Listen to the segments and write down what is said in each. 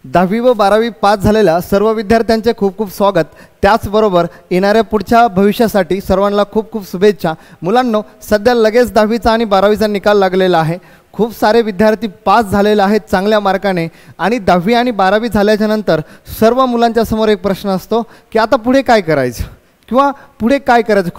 10वी व 12वी पास झालेल्या सर्व विद्यार्थ्यांचे खूप खूप स्वागत। त्याचबरोबर येणाऱ्या पुढच्या भविष्यासाठी सर्वांना खूप खूप शुभेच्छा। मुलांनो, सध्या लगेच 10वीचा आणि 12वीचा निकाल लागलेला आहे। खूप सारे विद्यार्थी पास झालेले आहेत चांगल्या मार्काने आणि 10वी आणि 12वी झाल्याच्या नंतर सर्व मुलांच्या समोर एक प्रश्न असतो की आता पुढे काय करायचं किंवा पुढे काय करायचं।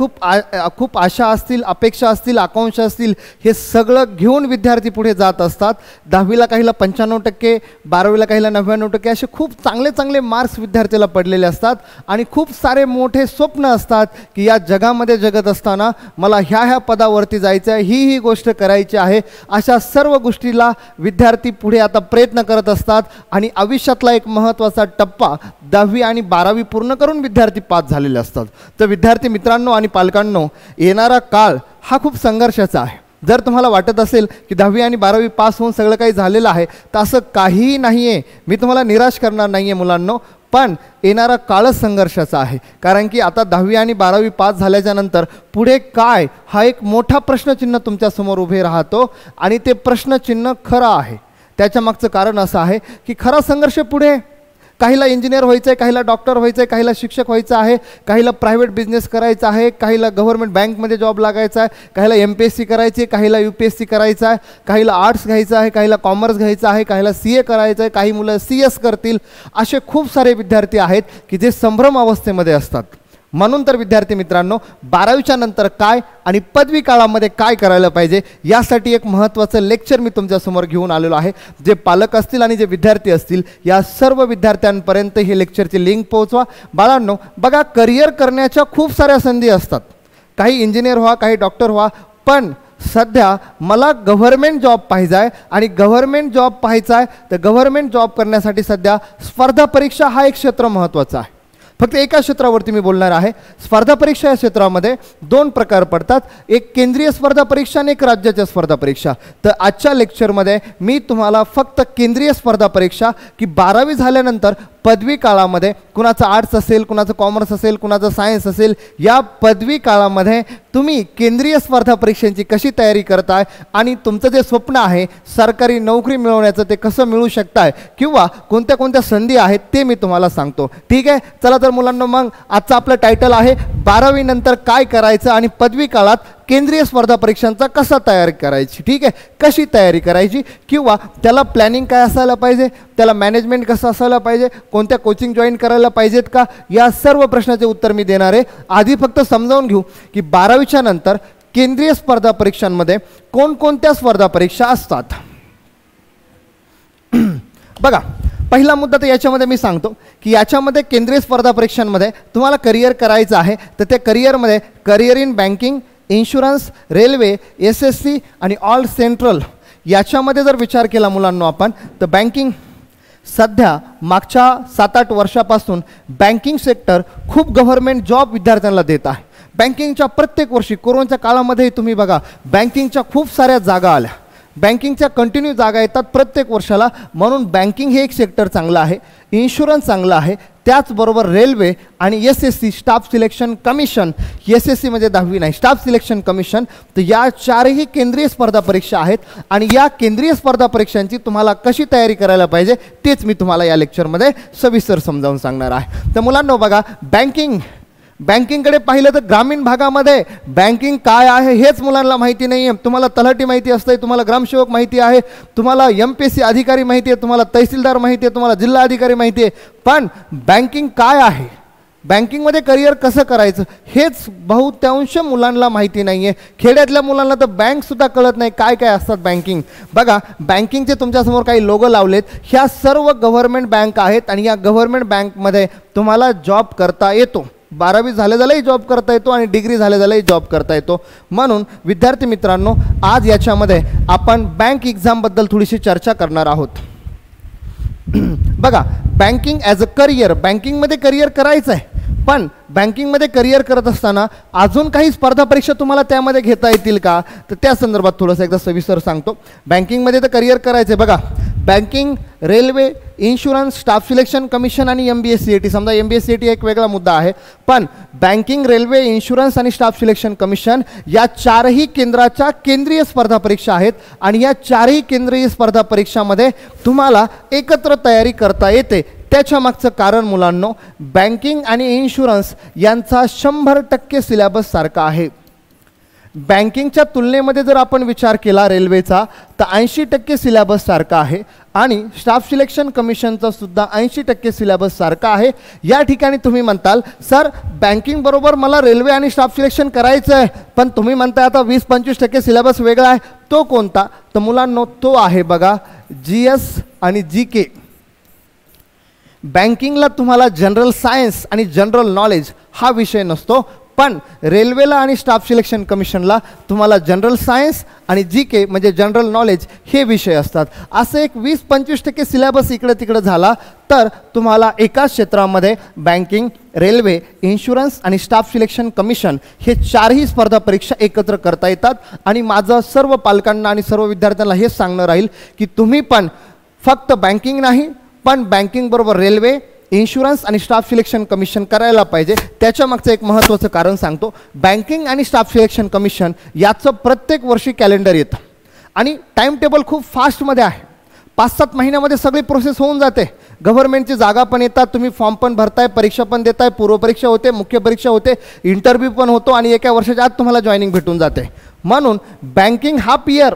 खूप आशा असतील, अपेक्षा असतील, आकांक्षा असतील, हे सगळं घेऊन विद्यार्थी पुढे जात असतात। 10वीला काहीला 95%, 12वीला काहीला 99%, असे खूप चांगले चांगले मार्क्स विद्यार्थ्याला पडलेले असतात आणि खूप सारे मोठे स्वप्न असतात की या जगामध्ये जगत असताना मला ह्या पदावरती जायचं आहे, ही गोष्ट करायची आहे। अशा सर्व गोष्टीला विद्यार्थी पुढे आता प्रयत्न करत असतात आणि आयुष्यातला एक महत्त्वाचा टप्पा 10वी आणि 12वी पूर्ण करून विद्यार्थी पास झालेले असतात। तर विद्यार्थी मित्रांनो आणि पालकांनो, येणारा काळ हा खूप संघर्षाचा आहे। जर तुम्हाला वाटत असेल की 10वी आणि 12वी पास होऊन सगळं काही झालेलं आहे तर असं काहीही नाही आहे। मी तुम्हाला निराश करणार नाही आहे मुलांनो, पण येणारा काळच संघर्षाचा आहे। कारण की आता 10वी आणि 12वी पास झाल्याच्या नंतर पुढे काय हा एक मोठा प्रश्नचिन्ह तुमच्यासमोर उभे राहतो आणि ते प्रश्नचिन्ह खरं आहे। त्याच्या मागचं कारण असं आहे की खरा संघर्ष पुढे काहीला इंजिनियर व्हायचं आहे, काहीला डॉक्टर व्हायचं आहे, काहीला शिक्षक व्हायचं आहे, काहीला प्रायव्हेट बिझनेस करायचा आहे, काहीला गव्हर्नमेंट बँकमध्ये जॉब लागायचा आहे, काहीला MPSC करायची आहे, काहीला UPSC करायचं आहे, काहीला आर्ट्स घ्यायचं आहे, काहीला कॉमर्स घ्यायचं आहे, काहीला CA करायचं आहे, काही मुलं CS करतील। असे खूप सारे विद्यार्थी आहेत की जे संभ्रम अवस्थेमध्ये असतात। म्हणून तर विद्यार्थी मित्रांनो, 12वीच्या नंतर काय आणि पदवी काळामध्ये काय करायला पाहिजे यासाठी एक महत्त्वाचं लेक्चर मी तुमच्यासमोर घेऊन आलेलो आहे। जे पालक असतील आणि जे विद्यार्थी असतील या सर्व विद्यार्थ्यांपर्यंत हे लेक्चरची लिंक पोहोचवा। बाळांनो बघा, करिअर करण्याच्या खूप साऱ्या संधी असतात। काही इंजिनियर व्हा, काही डॉक्टर व्हा, पण सध्या मला गव्हर्नमेंट जॉब पाहिजे आहे आणि गव्हर्नमेंट जॉब पाहायचा आहे तर गव्हर्नमेंट जॉब करण्यासाठी सध्या स्पर्धा परीक्षा हा एक क्षेत्र महत्त्वाचा आहे। फक्त एका क्षेत्रावरती मी बोलणार आहे। स्पर्धा परीक्षा या क्षेत्रामध्ये दोन प्रकार पडतात, एक केंद्रीय स्पर्धा परीक्षा आणि एक राज्याच्या स्पर्धा परीक्षा। तर आजच्या लेक्चरमध्ये मी तुम्हाला फक्त केंद्रीय स्पर्धा परीक्षा की 12वी झाल्यानंतर पदवी काळामध्ये कुणाचं आर्ट्स असेल, कुणाचं कॉमर्स असेल, कुणाचं सायन्स असेल, या पदवी काळामध्ये तुम्ही केंद्रीय स्पर्धा परीक्षांची कशी तयारी करताय आणि तुमचं जे स्वप्न आहे सरकारी नोकरी मिळवण्याचं ते कसं मिळवू शकताय किंवा कोणत्या कोणत्या संधी आहेत ते मी तुम्हाला सांगतो। ठीक आहे, चला तर मुलांना, मग आजचं आपलं टायटल आहे 12वी नंतर काय करायचं आणि पदवी काळात केंद्रीय स्पर्धा परीक्षांचा कसा तयारी करायची। ठीक आहे, कशी तयारी करायची किंवा त्याला प्लॅनिंग काय असायला पाहिजे, त्याला मॅनेजमेंट कसं असायला पाहिजे, कोणत्या कोचिंग जॉईन करायला पाहिजेत का, या सर्व प्रश्नाचे उत्तर मी देणार आहे। आधी फक्त समजावून घेऊ की 12वीच्या नंतर केंद्रीय स्पर्धा परीक्षांमध्ये कोणकोणत्या स्पर्धा परीक्षा असतात। बघा, पहिला मुद्दा तर याच्यामध्ये मी सांगतो की याच्यामध्ये केंद्रीय स्पर्धा परीक्षांमध्ये तुम्हाला करिअर करायचं आहे तर त्या करिअरमध्ये career in banking, insurance, railway, SSC आणि ऑल सेंट्रल याच्यामध्ये जर विचार केला मुलांनो आपण, तर बँकिंग सध्या मागच्या 7-8 वर्षापासून बँकिंग सेक्टर खूप गव्हर्नमेंट जॉब विद्यार्थ्यांना देत आहे। बँकिंगच्या प्रत्येक वर्षी, कोरोनाच्या काळामध्ये तुम्ही बघा, बँकिंगच्या खूप साऱ्या जागा आल्या, बँकिंगच्या कंटिन्यू जागा येतात प्रत्येक वर्षाला। म्हणून बँकिंग हे एक सेक्टर चांगलं आहे, इन्शुरन्स चांगलं आहे, त्याचबरोबर रेल्वे आणि SSC staff selection commission, SSC म्हणजे 10वी नाही, स्टाफ सिलेक्शन कमिशन, तर या चारही केंद्रीय स्पर्धा परीक्षा आहेत आणि या केंद्रीय स्पर्धा परीक्षांची तुम्हाला कशी तयारी करायला पाहिजे तेच मी तुम्हाला या लेक्चरमध्ये सविस्तर समजावून सांगणार आहे। तर मुलांनो बघा, बँकिंगकडे पाहिलं तर ग्रामीण भागामध्ये बँकिंग काय आहे हेच मुलांना माहिती नाही आहे। तुम्हाला तलाठी माहिती असते, तुम्हाला ग्रामसेवक माहिती आहे, तुम्हाला MPSC अधिकारी माहिती आहे, तुम्हाला तहसीलदार माहिती आहे, तुम्हाला जिल्हा अधिकारी माहिती आहे, पण बँकिंग काय आहे, बँकिंगमध्ये करिअर कसं करायचं हेच बहुतांश मुलांना माहिती नाही आहे। खेड्यातल्या मुलांना तर बँकसुद्धा कळत नाही काय काय असतात बँकिंग। बघा, बँकिंगचे तुमच्यासमोर काही लोगो लावलेत, ह्या सर्व गव्हर्नमेंट बँक आहेत आणि या गव्हर्नमेंट बँकमध्ये तुम्हाला जॉब करता येतो। 12वी झाल्याही जॉब करता येतो आणि डिग्री झाल्याही जॉब करता येतो। म्हणून विद्यार्थी मित्रांनो, आज याच्यामध्ये आपण बँक एक्झामबद्दल थोडीशी चर्चा करणार आहोत। बघा, बँकिंग ॲज अ करिअर, बँकिंगमध्ये करिअर करायचं आहे, पण बँकिंगमध्ये करिअर करत असताना अजून काही स्पर्धा परीक्षा तुम्हाला त्यामध्ये घेता येतील का, तर त्या संदर्भात थोडंसं एकदा सविस्तर सांगतो। बँकिंगमध्ये तर करिअर करायचं आहे, बघा banking, railway, insurance, staff selection commission आणि MBA-CET. समजा MBA-CET एक वेगळा मुद्दा आहे, पण बँकिंग, रेल्वे, इन्शुरन्स आणि स्टाफ सिलेक्शन कमिशन या चारही केंद्राच्या केंद्रीय स्पर्धा परीक्षा आहेत आणि या चारही केंद्रीय स्पर्धा परीक्षामध्ये तुम्हाला एकत्र तयारी करता येते. त्याच्या मागचं कारण मुलांनो, बँकिंग आणि इन्शुरन्स यांचा 100% सिलेबस सारखा आहे. बँकिंगच्या तुलनेमध्ये जर आपण विचार केला रेल्वेचा तर 80% सिलेबस सारखा आहे आणि स्टाफ सिलेक्शन कमिशनचा सुद्धा 80% सिलेबस सारखा आहे. या ठिकाणी तुम्ही म्हणताल सर बँकिंग बरोबर मला रेल्वे आणि स्टाफ सिलेक्शन करायचं आहे, पण तुम्ही म्हणताय आता 20-25% सिलेबस वेगळा आहे, तो कोणता? तर मुलांनो तो आहे बघा GS आणि GK. बँकिंगला तुम्हाला जनरल सायन्स आणि जनरल नॉलेज हा विषय नसतो, पण रेल्वेला आणि स्टाफ सिलेक्शन कमिशनला तुम्हाला जनरल सायन्स आणि GK म्हणजे जनरल नॉलेज हे विषय असतात. असं एक 20-25% सिलेबस इकडे तिकडे झाला तर तुम्हाला एकाच क्षेत्रामध्ये बँकिंग, रेल्वे, इन्शुरन्स आणि स्टाफ सिलेक्शन कमिशन हे चारही स्पर्धा परीक्षा एकत्र करता येतात. आणि माझं सर्व पालकांना आणि सर्व विद्यार्थ्यांना हेच सांगणं राहील की तुम्ही पण फक्त बँकिंग नाही पण बँकिंग बरोबर रेल्वे, इन्शुरन्स आणि स्टाफ सिलेक्शन कमिशन करायला पाहिजे. त्याच्या मागचं एक महत्त्वाचं कारण सांगतो. बँकिंग आणि स्टाफ सिलेक्शन कमिशन याचं प्रत्येक वर्षी कॅलेंडर येतं आणि टाईम टेबल खूप फास्टमध्ये आहे. 5-7 महिन्यामध्ये सगळी प्रोसेस होऊन जाते. गव्हर्नमेंटची जागा पण येतात, तुम्ही फॉर्म पण भरताय, परीक्षा पण देताय, पूर्वपरीक्षा होते, मुख्य परीक्षा होते, इंटरव्ह्यू पण होतो आणि एका वर्षाच्या आत तुम्हाला जॉईनिंग भेटून जाते. म्हणून बँकिंग हाफ इयर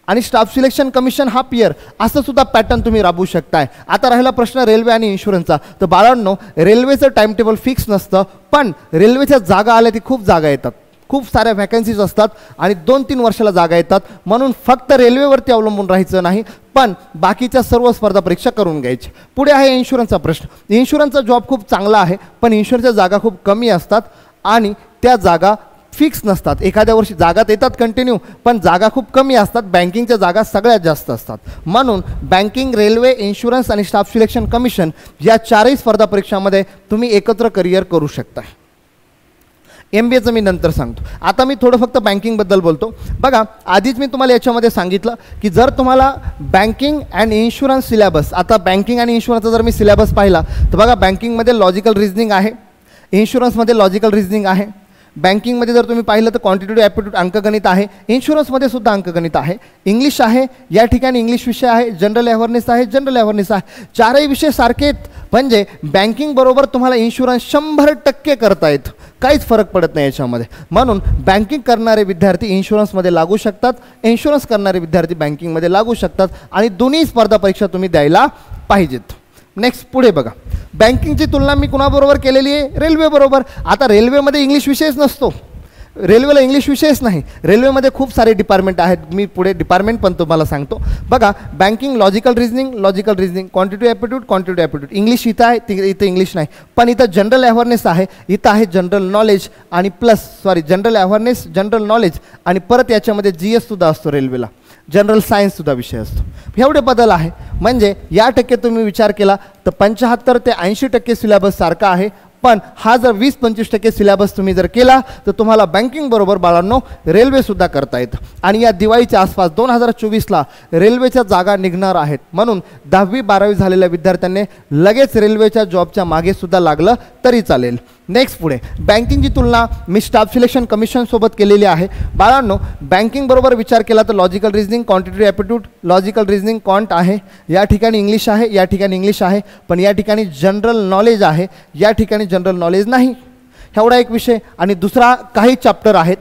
आणि staff selection commission half year असं सुद्धा पॅटर्न तुम्ही राबवू शकताय. आता राहिला प्रश्न रेल्वे आणि इन्शुरन्सचा. तर बाळांनो रेल्वेचं टाईम टेबल फिक्स नसतं, पण रेल्वेच्या जागा आल्या ती खूप जागा येतात, खूप साऱ्या व्हॅकन्सीज असतात आणि 2-3 वर्षाला जागा येतात. म्हणून फक्त रेल्वेवरती अवलंबून राहायचं नाही, पण बाकीच्या सर्व स्पर्धा परीक्षा करून घ्यायची. पुढे आहे इन्शुरन्सचा प्रश्न. इन्शुरन्सचा जॉब खूप चांगला आहे, पण इन्शुरन्सच्या जागा खूप कमी असतात आणि त्या जागा फिक्स नसतात. एखाद्या वर्षी जागात येतात कंटिन्यू, पण जागा खूप कमी असतात. बँकिंगच्या जागा सगळ्यात जास्त असतात. म्हणून बँकिंग, रेल्वे, इन्शुरन्स आणि स्टाफ सिलेक्शन कमिशन या चारही स्पर्धा परीक्षामध्ये तुम्ही एकत्र करिअर करू शकता. MBAचं मी नंतर सांगतो. आता मी थोडं फक्त बँकिंगबद्दल बोलतो. बघा आधीच मी तुम्हाला याच्यामध्ये सांगितलं की जर तुम्हाला बँकिंग अँड इन्शुरन्स सिलेबस, आता बँकिंग आणि इन्शुरन्सचा जर मी सिलेबस पाहिला तर बघा बँकिंगमध्ये लॉजिकल रिझनिंग आहे, इन्शुरन्समध्ये लॉजिकल रिझनिंग आहे, बँकिंगमध्ये जर तुम्ही पाहिलं तर क्वांटिटेटिव्ह ॲप्टिट्यूड अंकगणित आहे, इन्शुरन्समध्ये सुद्धा अंकगणित आहे, इंग्लिश आहे, या ठिकाणी इंग्लिश विषय आहे, जनरल अवेअरनेस आहे, जनरल अवेअरनेस आहे. चारही विषय सारखे आहेत. म्हणजे बँकिंग बरोबर तुम्हाला इन्शुरन्स 100% करता येतं, काहीच फरक पडत नाही याच्यामध्ये. म्हणून बँकिंग करणारे विद्यार्थी इन्शुरन्समध्ये लागू शकतात, इन्शुरन्स करणारे विद्यार्थी बँकिंगमध्ये लागू शकतात आणि दोन्ही स्पर्धा परीक्षा तुम्ही द्यायला पाहिजेत. नेक्स्ट पुढे बघा, बँकिंगची तुलना मी कुणाबरोबर केलेली आहे? रेल्वेबरोबर. आता रेल्वेमध्ये इंग्लिश विषयच नसतो, रेल्वेला इंग्लिश विषयच नाही. रेल्वेमध्ये खूप सारे डिपार्टमेंट आहेत, मी पुढे डिपार्टमेंट पण तुम्हाला सांगतो. बघा banking logical reasoning, quantitative aptitude, English इथं आहे, इथं इंग्लिश नाही, पण इथं जनरल अवेअरनेस आहे, इथं आहे जनरल नॉलेज आणि जनरल अवेअरनेस, जनरल नॉलेज आणि परत याच्यामध्ये GS सुद्धा असतो. रेल्वेला जनरल सायन्ससुद्धा विषय असतो. एवढे बदल आहे. म्हणजे या टक्के तुम्ही विचार केला तर 75 ते 80% सिलेबस सारखा आहे, पण हा जर 20-25% सिलेबस तुम्ही जर केला तर तुम्हाला बँकिंग बरोबर बाळांनो रेल्वेसुद्धा करता येतं. आणि या दिवाळीच्या आसपास 2024ला रेल्वेच्या जागा निघणार आहेत. म्हणून 10वी-12वी झालेल्या विद्यार्थ्यांनी लगेच रेल्वेच्या जॉबच्या मागे सुद्धा लागलं तरी चालेल. नेक्स्ट पुढे बँकिंगची तुलना मी स्टाफ सिलेक्शन कमिशनसोबत केलेली आहे. बाळांनो बँकिंग बरोबर विचार केला तर logical reasoning, quantitative aptitude, logical reasoning quant आहे, या ठिकाणी इंग्लिश आहे, या ठिकाणी इंग्लिश आहे, पण या ठिकाणी जनरल नॉलेज आहे, या ठिकाणी जनरल नॉलेज नाही. एवढा एक विषय. आणि दुसरा काही चॅप्टर आहेत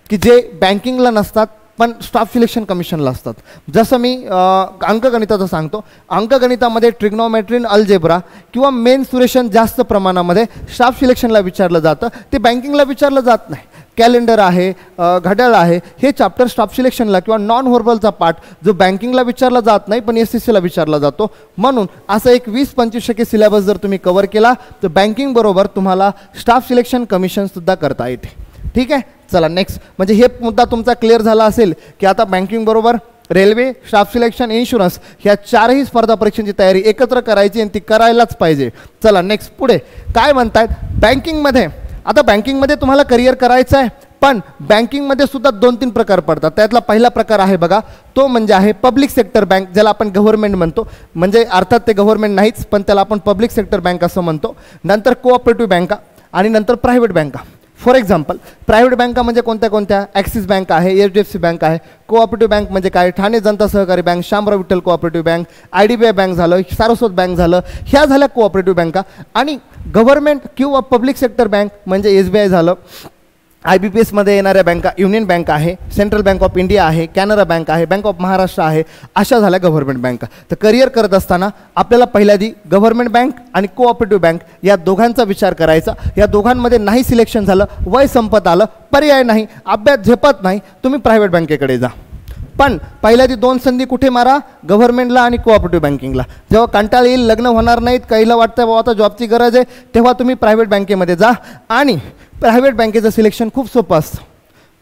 की जे बँकिंगला नसतात पण स्टाफ सिलेक्शन कमिशनला असतात. जसं मी अंकगणिताचं सांगतो, अंकगणितामध्ये ट्रिग्नोमेट्री, अल्जेब्रा किंवा मेन्सुरेशन जास्त प्रमाणामध्ये स्टाफ सिलेक्शनला विचारलं जातं, ते बँकिंगला विचारलं जात नाही. कॅलेंडर आहे, घड्याळ आहे, हे चॅप्टर स्टाफ सिलेक्शनला किंवा नॉन व्हर्बलचा पार्ट जो बँकिंगला विचारला जात नाही पण SSCला विचारला जातो. म्हणून असं एक 20-25% सिलेबस जर तुम्ही कव्हर केला तर बँकिंग बरोबर तुम्हाला स्टाफ सिलेक्शन कमिशनसुद्धा करता येते. ठीक आहे, चला नेक्स्ट. म्हणजे हे मुद्दा तुमचा क्लिअर झाला असेल की आता बँकिंग बरोबर रेल्वे, स्टाफ सिलेक्शन, इन्शुरन्स ह्या चारही स्पर्धा परीक्षांची तयारी एकत्र करायची आणि ती करायलाच पाहिजे. चला नेक्स्ट पुढे काय म्हणतायत बँकिंगमध्ये. आता बँकिंगमध्ये तुम्हाला करिअर करायचं आहे पण बँकिंगमध्ये सुद्धा 2-3 प्रकार पडतात. त्यातला पहिला प्रकार आहे बघा, तो म्हणजे आहे पब्लिक सेक्टर बँक, ज्याला आपण गव्हर्नमेंट म्हणतो. म्हणजे अर्थात ते गव्हर्नमेंट नाहीच, पण त्याला आपण पब्लिक सेक्टर बँक असं म्हणतो. नंतर कोऑपरेटिव्ह बँका आणि नंतर प्रायव्हेट बँका. फॉर एक्झाम्पल प्रायव्हेट बँका म्हणजे कोणत्या कोणत्या? ॲक्सिस बँक आहे, HDFC बँक आहे. कोऑपरेटिव्ह बँक म्हणजे काय? ठाणे जनता सहकारी bank, Shamrao Vitthal cooperative bank, IDBI bank झालं, सारस्वत बँक झालं, ह्या झाल्या कोऑपरेटिव्ह बँका. आणि गव्हर्नमेंट किंवा पब्लिक सेक्टर बँक म्हणजे SBI झालं. IBPS मध्ये येणाऱ्या बँका युनियन बँक आहे, सेंट्रल बँक ऑफ इंडिया आहे, कॅनरा बँक आहे, बँक ऑफ महाराष्ट्र आहे. अशा झाल्या गव्हर्नमेंट बँका. तर करिअर करत असताना आपल्याला पहिल्यांदी गव्हर्नमेंट बँक आणि कोऑपरेटिव्ह बँक या दोघांचा विचार करायचा. या दोघांमध्ये नाही सिलेक्शन झालं, वय संपत आलं, पर्याय नाही, अभ्यास झेपत नाही, तुम्ही प्रायव्हेट बँकेकडे जा. पण पहिल्यांदी 2 संधी कुठे मारा? गव्हर्नमेंटला आणि कोऑपरेटिव्ह बँकिंगला. जेव्हा कंटाळ येईल, लग्न होणार नाहीत, काहीला वाटतं बाबा आता जॉबची गरज आहे, तेव्हा तुम्ही प्रायव्हेट बँकेमध्ये जा. आणि प्रायव्हेट बँकेचं सिलेक्शन खूप सोपं असतं,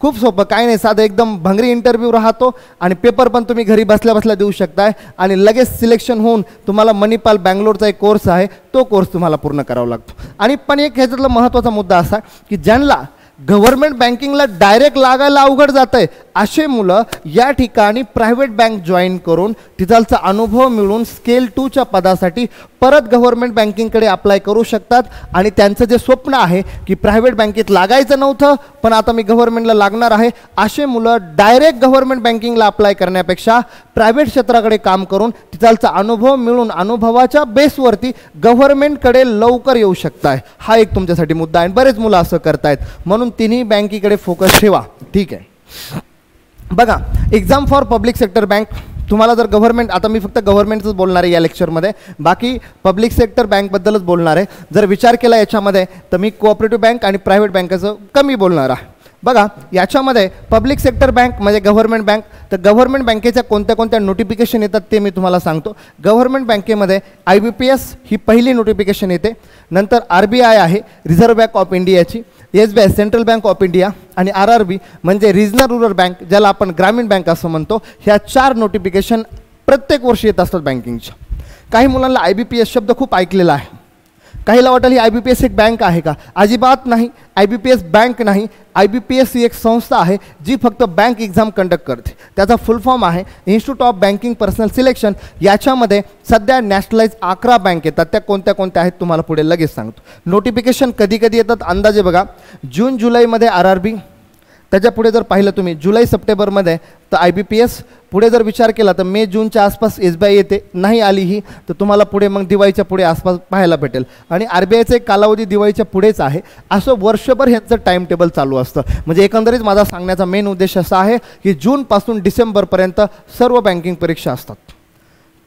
खूप सोपं, काय नाही, साधं एकदम भंगरी इंटरव्ह्यू राहतो आणि पेपर पण तुम्ही घरी बसल्या बसल्या देऊ शकताय आणि लगेच सिलेक्शन होऊन तुम्हाला मणिपाल बँगलोरचा एक कोर्स आहे, तो कोर्स तुम्हाला पूर्ण करावा लागतो. आणि पण एक ह्याच्यातला महत्त्वाचा मुद्दा असा की ज्यांना गव्हर्नमेंट बँकिंगला डायरेक्ट लागायला अवघड जातं आहे, असे मुलं या ठिकाणी प्रायव्हेट बँक जॉईन करून तिथलचा अनुभव मिळून स्केल 2च्या पदासाठी परत गव्हर्नमेंट बँकिंगकडे अप्लाय करू शकतात. आणि त्यांचं जे स्वप्न आहे की प्रायव्हेट बँकेत लागायचं नव्हतं पण आता मी गव्हर्नमेंटला लागणार आहे, असे मुलं डायरेक्ट गव्हर्नमेंट बँकिंगला अप्लाय करण्यापेक्षा प्रायव्हेट क्षेत्राकडे काम करून तिथलचा अनुभव मिळून अनुभवाच्या बेसवरती गव्हर्नमेंटकडे लवकर येऊ शकताय. हा एक तुमच्यासाठी मुद्दा आहे. बरेच मुलं असं करतायत, म्हणून तिन्ही बँकेकडे फोकस ठेवा. ठीक आहे. बघा, exam for public sector bank तुम्हाला जर गव्हर्नमेंट, आता मी फक्त गव्हर्नमेंटच बोलणार आहे या लेक्चरमध्ये, बाकी पब्लिक सेक्टर बँकबद्दलच बोलणार आहे. जर विचार केला याच्यामध्ये तर मी कोऑपरेटिव्ह बँक आणि प्रायव्हेट बँकेचं कमी बोलणार आहे. बघा, याच्यामध्ये पब्लिक सेक्टर बँक म्हणजे गव्हर्नमेंट बँक. तर गव्हर्नमेंट बँकेच्या कोणत्या कोणत्या नोटिफिकेशन येतात ते मी तुम्हाला सांगतो. गव्हर्नमेंट बँकेमध्ये IBPS ही पहिली नोटिफिकेशन येते. नंतर RBI आहे, रिझर्व्ह बँक ऑफ इंडियाची, SBI central bank of India आणि RRB म्हणजे रिजनल रुरल बँक, ज्याला आपण ग्रामीण बँक असं म्हणतो. ह्या 4 नोटिफिकेशन प्रत्येक वर्षी येत असतात बँकिंगच्या. काही मुलांना IBPS शब्द खूप ऐकलेला आहे. काहीला वाटेल ही IBPS एक बँक आहे का? अजिबात नाही. IBPS बँक नाही. IBPS ही एक संस्था आहे जी फक्त बँक एक्झाम कंडक्ट करते. त्याचा फुल फॉर्म आहे institute of banking personal selection. याच्यामध्ये सध्या नॅशनलाइज 11 बँक येतात. त्या कोणत्या कोणत्या आहेत तुम्हाला पुढे लगेच सांगतो. नोटिफिकेशन कधी कधी येतात अंदाजे बघा, जून जुलैमध्ये RRB, त्याच्या पुढे जर पाहिलं तुम्ही जुलै सप्टेंबरमध्ये तर IBPS, पुढे जर विचार केला तर मे जूनच्या आसपास SBI येते. नाही आली ही तर तुम्हाला पुढे मग दिवाळीच्या पुढे आसपास पाहायला भेटेल. आणि RBIचा एक कालावधी दिवाळीच्या पुढेच आहे. असं वर्षभर ह्यांचं टाईम टेबल चालू असतं. म्हणजे एकंदरीत माझा सांगण्याचा मेन उद्देश असा आहे की जूनपासून डिसेंबरपर्यंत सर्व बँकिंग परीक्षा असतात.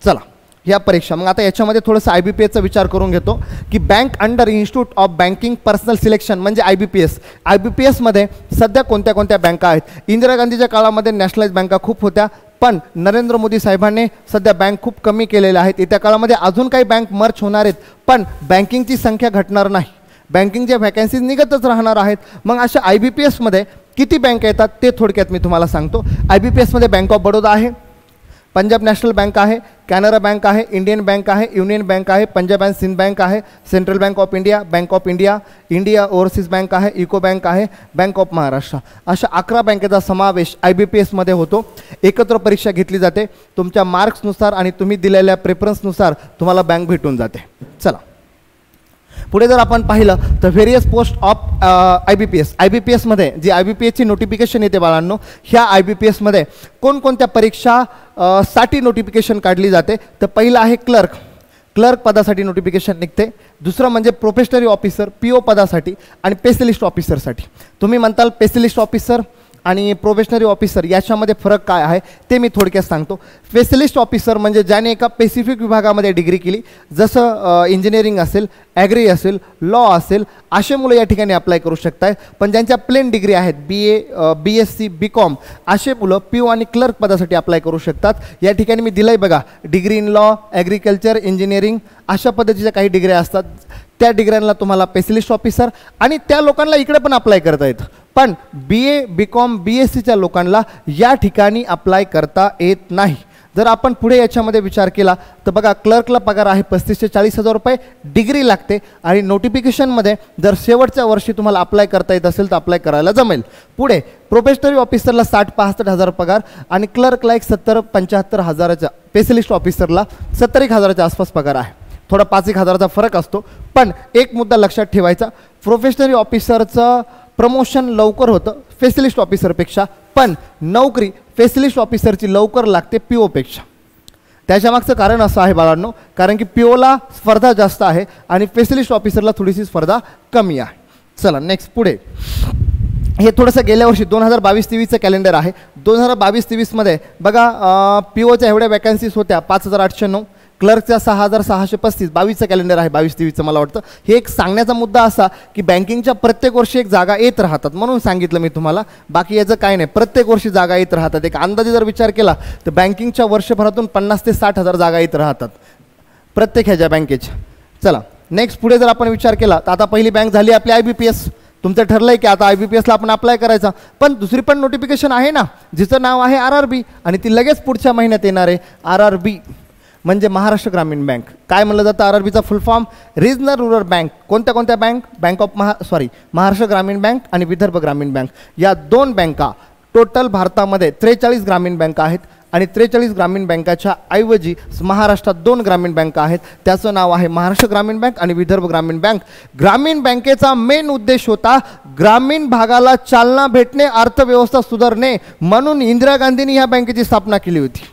चला, या परीक्षा मग आता याच्यामध्ये थोडंसं IBPSचा विचार करून घेतो की bank under institute of banking personal selection म्हणजे IBPS. IBPSमध्ये सध्या कोणत्या कोणत्या बँका आहेत? इंदिरा गांधीच्या काळामध्ये नॅशनलाइज बँका खूप होत्या, पण नरेंद्र मोदी साहेबांनी सध्या बँक खूप कमी केलेल्या आहेत. येत्या काळामध्ये अजून काही बँक मर्ज होणार आहेत, पण बँकिंगची संख्या घटणार नाही. बँकिंगच्या व्हॅकन्सीज निघतच राहणार आहेत. मग अशा IBPSमध्ये किती बँका येतात ते थोडक्यात मी तुम्हाला सांगतो. IBPSमध्ये बँक ऑफ बडोदा आहे, पंजाब नॅशनल बँक आहे, कॅनरा बँक आहे, इंडियन बँक आहे, युनियन बँक आहे, पंजाब अँड सिंध बँक आहे, central bank of India, bank of India, India overseas bank आहे, इको बँक आहे, बँक ऑफ महाराष्ट्र. अशा 11 बँकेचा समावेश IBPSमध्ये होतो. एकत्र परीक्षा घेतली जाते. तुमच्या मार्क्सनुसार आणि तुम्ही दिलेल्या प्रेफरन्सनुसार तुम्हाला बँक भेटून जाते. चला, पुढे जर आपण पाहिलं तर व्हेरियस पोस्ट ऑफ IBPSमध्ये जी IBPSची नोटिफिकेशन येते बाळांनो, ह्या IBPSमध्ये कोणकोणत्या परीक्षा साठी नोटिफिकेशन काढली जाते. तर पहिलं आहे क्लर्क पदासाठी नोटिफिकेशन निघते. दुसरं म्हणजे प्रोफेशनरी ऑफिसर PO पदासाठी आणि स्पेशलिस्ट ऑफिसरसाठी. तुम्ही म्हणताल स्पेशलिस्ट ऑफिसर आणि प्रोफेशनरी ऑफिसर याच्यामध्ये फरक काय आहे ते मी थोडक्यात सांगतो. स्पेशलिस्ट ऑफिसर म्हणजे ज्याने एका स्पेसिफिक विभागामध्ये डिग्री केली, जसं इंजिनिअरिंग असेल, ॲग्री असेल, लॉ असेल, असे मुलं या ठिकाणी अप्लाय करू शकतात. पण ज्यांच्या प्लेन डिग्री आहेत BA, BSc, BCom असे मुलं PO आणि क्लर्क पदासाठी अप्लाय करू शकतात. या ठिकाणी मी दिलं आहे बघा, degree in law, agriculture, engineering अशा पद्धतीच्या काही डिग्र्या असतात. त्या डिग्र्यांना तुम्हाला स्पेशलिस्ट ऑफिसर आणि त्या लोकांना इकडे पण अप्लाय करता येतं. पण BA, BCom, BScच्या लोकांना या ठिकाणी अप्लाय करता येत नाही. जर आपण पुढे याच्यामध्ये विचार केला तर बघा क्लर्कला पगार आहे 35 ते 40,000 रुपये, डिग्री लागते आणि नोटिफिकेशनमध्ये जर शेवटच्या वर्षी तुम्हाला अप्लाय करता येत असेल तर अप्लाय करायला जमेल. पुढे प्रोफेशनरी ऑफिसरला 60-65,000 पगार आणि क्लर्कला एक 70-75,000च्या, स्पेशलिस्ट ऑफिसरला 70,000च्या आसपास पगार आहे. थोडा 5-1,000चा फरक असतो. पण एक मुद्दा लक्षात ठेवायचा, प्रोफेशनरी ऑफिसरचं प्रमोशन लवकर होतं स्पेशलिस्ट ऑफिसरपेक्षा, पण नोकरी स्पेशलिस्ट ऑफिसरची लवकर लागते पी ओपेक्षा. त्याच्यामागचं कारण असं आहे बाळांनो, कारण की पी ओला स्पर्धा जास्त आहे आणि स्पेशलिस्ट ऑफिसरला थोडीशी स्पर्धा कमी आहे. चला नेक्स्ट पुढे. हे थोडंसं गेल्या वर्षी 2022-23चं कॅलेंडर आहे. 2022-23मध्ये बघा पी ओच्या एवढ्या वॅकन्सीज होत्या 5,809, क्लर्कच्या 6,635, 22चं कॅलेंडर आहे 22-23चं मला वाटतं. हे एक सांगण्याचा मुद्दा असा की बँकिंगच्या प्रत्येक वर्षी एक जागा येत राहतात म्हणून सांगितलं मी तुम्हाला, बाकी याचं काय नाही, प्रत्येक वर्षी जागा येत राहतात. एक अंदाजे जर विचार केला तर बँकिंगच्या वर्षभरातून 50,000 ते 60,000 जागा येत राहतात प्रत्येक ह्याच्या बँकेच्या. चला नेक्स्ट पुढे जर आपण विचार केला तर आता पहिली बँक झाली आपली IBPS. तुमचं ठरलं आहे की आता IBPSला आपण अप्लाय करायचा, पण दुसरी पण नोटिफिकेशन आहे ना जिचं नाव आहे RRB आणि ती लगेच पुढच्या महिन्यात येणार आहे. RRB म्हणजे महाराष्ट्र ग्रामीण बँक. काय म्हणलं जातं RRBचा full form? Regional rural bank. कोणत्या कोणत्या बँक? बँक ऑफ महाराष्ट्र ग्रामीण बँक आणि विदर्भ ग्रामीण बँक, या दोन बँका टोटल भारतामध्ये 43 ग्रामीण बँका आहेत आणि 43 ग्रामीण बँकाच्या ऐवजी महाराष्ट्रात 2 ग्रामीण बँका आहेत. त्याचं नाव आहे महाराष्ट्र ग्रामीण बँक आणि विदर्भ ग्रामीण बँक. ग्रामीण बँकेचा मेन उद्देश होता ग्रामीण भागाला चालना भेटणे, अर्थव्यवस्था सुधारणे, म्हणून इंदिरा गांधींनी ह्या बँकेची स्थापना केली होती.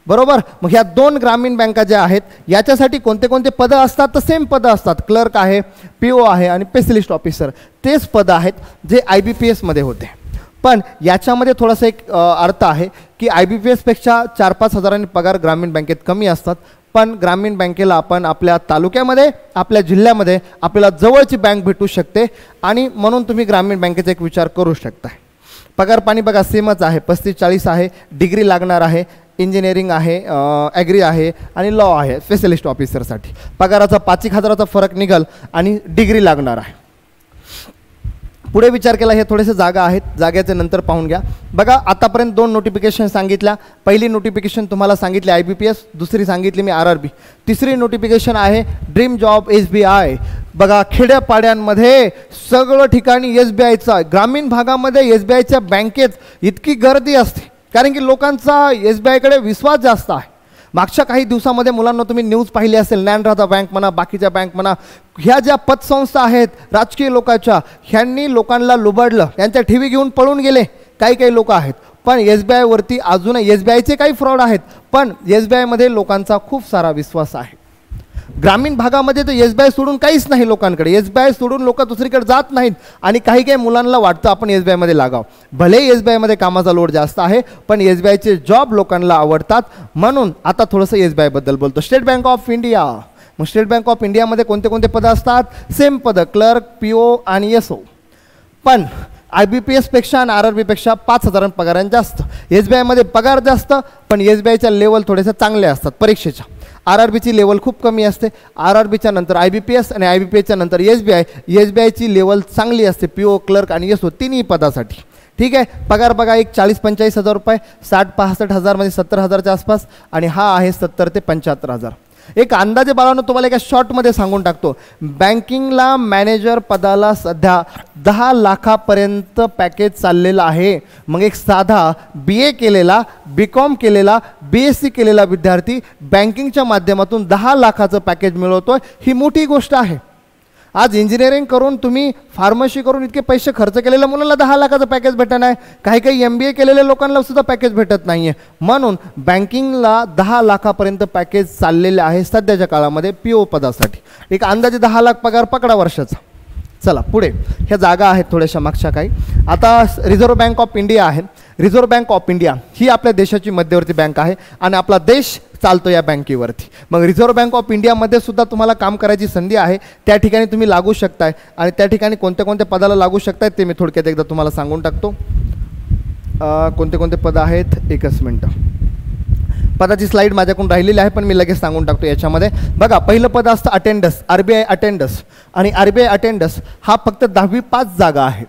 बरोबर. मग ह्या 2 ग्रामीण बँका ज्या आहेत याच्यासाठी कोणते कोणते पदं असतात? तर सेम पदं असतात. क्लर्क आहे, PO आहे आणि स्पेशलिस्ट ऑफिसर, तेच पदं आहेत जे IBPSमध्ये होते. पण याच्यामध्ये थोडासा एक अर्थ आहे की IBPSपेक्षा 4-5 हजारांनी पगार ग्रामीण बँकेत कमी असतात. पण ग्रामीण बँकेला आपण आपल्या तालुक्यामध्ये, आपल्या जिल्ह्यामध्ये आपल्याला जवळची बँक भेटू शकते आणि म्हणून तुम्ही ग्रामीण बँकेचा एक विचार करू शकता. पगार पाणी बघा सेमच आहे, 35-40 आहे, डिग्री लागणार आहे, इंजिनिअरिंग आहे, ॲग्री आहे आणि लॉ आहे स्पेशलिस्ट ऑफिसरसाठी. पगाराचा 5,000चा फरक निघाल आणि डिग्री लागणार आहे. पुढे विचार केला, हे थोडेसे जागा आहेत, जाग्याचे नंतर पाहून घ्या. बघा आतापर्यंत 2 नोटिफिकेशन सांगितल्या. पहिली नोटिफिकेशन तुम्हाला सांगितली IBPS, दुसरी सांगितली मी RRB. तिसरी नोटिफिकेशन आहे ड्रीम जॉब SBI. बघा खेड्यापाड्यांमध्ये सगळं ठिकाणी SBIचा, ग्रामीण भागामध्ये SBIच्या बँकेत इतकी गर्दी असते कारण की लोकांचा SBIकडे विश्वास जास्त आहे. मागच्या काही दिवसामध्ये मुलांना तुम्ही न्यूज पाहिली असेल, ज्ञानराधा बँक म्हणा, बाकीच्या बँक म्हणा, ह्या ज्या पतसंस्था आहेत राजकीय लोकांच्या, ह्यांनी लोकांना लुबाडलं, यांच्या ठेवी घेऊन पळून गेले काही लोक आहेत. पण SBIवरती अजूनही SBIचे काही फ्रॉड आहेत, पण SBIमध्ये लोकांचा खूप सारा विश्वास आहे. ग्रामीण भागामध्ये तर SBI सोडून काहीच नाही लोकांकडे. SBI सोडून लोक दुसरीकडे जात नाहीत आणि काही मुलांना वाटतं आपण SBIमध्ये लागावं. भले SBIमध्ये कामाचा लोड जास्त आहे पण SBIचे जॉब लोकांना आवडतात, म्हणून आता थोडंसं SBIबद्दल बोलतो. State bank of India. मग स्टेट बँक ऑफ इंडियामध्ये कोणते कोणते पदं असतात? सेम पदं, क्लर्क, PO आणि SO. पण IBPSपेक्षा आणि RRBपेक्षा 5,000 पगारांत जास्त. SBIमध्ये पगार जास्त पण SBIच्या लेवल थोडेसे चांगले असतात परीक्षेच्या. RRBची लेवल खूप कमी असते. RRBच्या नंतर IBPS आणि IBPSच्या नंतर SBI. SBIची लेवल चांगली असते PO, क्लर्क आणि SO तिन्ही पदासाठी. ठीक आहे. पगार बघा एक 40-45 हजार रुपये, 60-65 हजार म्हणजे 70,000च्या आसपास आणि हा आहे 70 ते 75 हजार. एक अंदाजे बाळांनो तुम्हाला एका शॉर्टमध्ये सांगून टाकतो. बँकिंगला मॅनेजर पदाला सध्या 10 लाखापर्यंत पॅकेज चाललेलं आहे. मग एक साधा BA केलेला, BCom केलेला, BSc केलेला विद्यार्थी बँकिंगच्या माध्यमातून 10 लाखाचं पॅकेज मिळवतोय, ही मोठी गोष्ट आहे. आज इंजिनिअरिंग करून तुम्ही फार्मसी करून इतके पैसे खर्च केलेल्या मुलांना 10 लाखाचं पॅकेज भेटत नाही. काही MBA केलेल्या लोकांना सुद्धा पॅकेज भेटत नाही आहे. म्हणून बँकिंगला 10 लाखापर्यंत पॅकेज चाललेले आहे सध्याच्या काळामध्ये PO पदासाठी. एक अंदाजे 10 लाख पगार पकडा वर्षाचा. चला पुढे, ह्या जागा आहेत थोड्याशा मागच्या काही. आता रिझर्व्ह बँक ऑफ इंडिया आहे. रिझर्व्ह बँक ऑफ इंडिया ही आपल्या देशाची मध्यवर्ती बँक आहे आणि आपला देश चालतो या बँकेवरती. मग रिझर्व्ह बँक ऑफ इंडियामध्ये सुद्धा तुम्हाला काम करायची संधी आहे. त्या ठिकाणी तुम्ही लागू शकताय आणि त्या ठिकाणी कोणत्या कोणत्या पदाला लागू शकताय ते मी थोडक्यात एकदा तुम्हाला सांगून टाकतो. कोणते कोणते पद आहेत, एकच मिनटं. पदाची स्लाईड माझ्याकडून राहिलेली आहे पण मी लगेच सांगून टाकतो. याच्यामध्ये बघा पहिलं पद असतं अटेंडन्स, RBI अटेंडन्स. आणि RBI अटेंडन्स हा फक्त 10वी पास जागा आहे.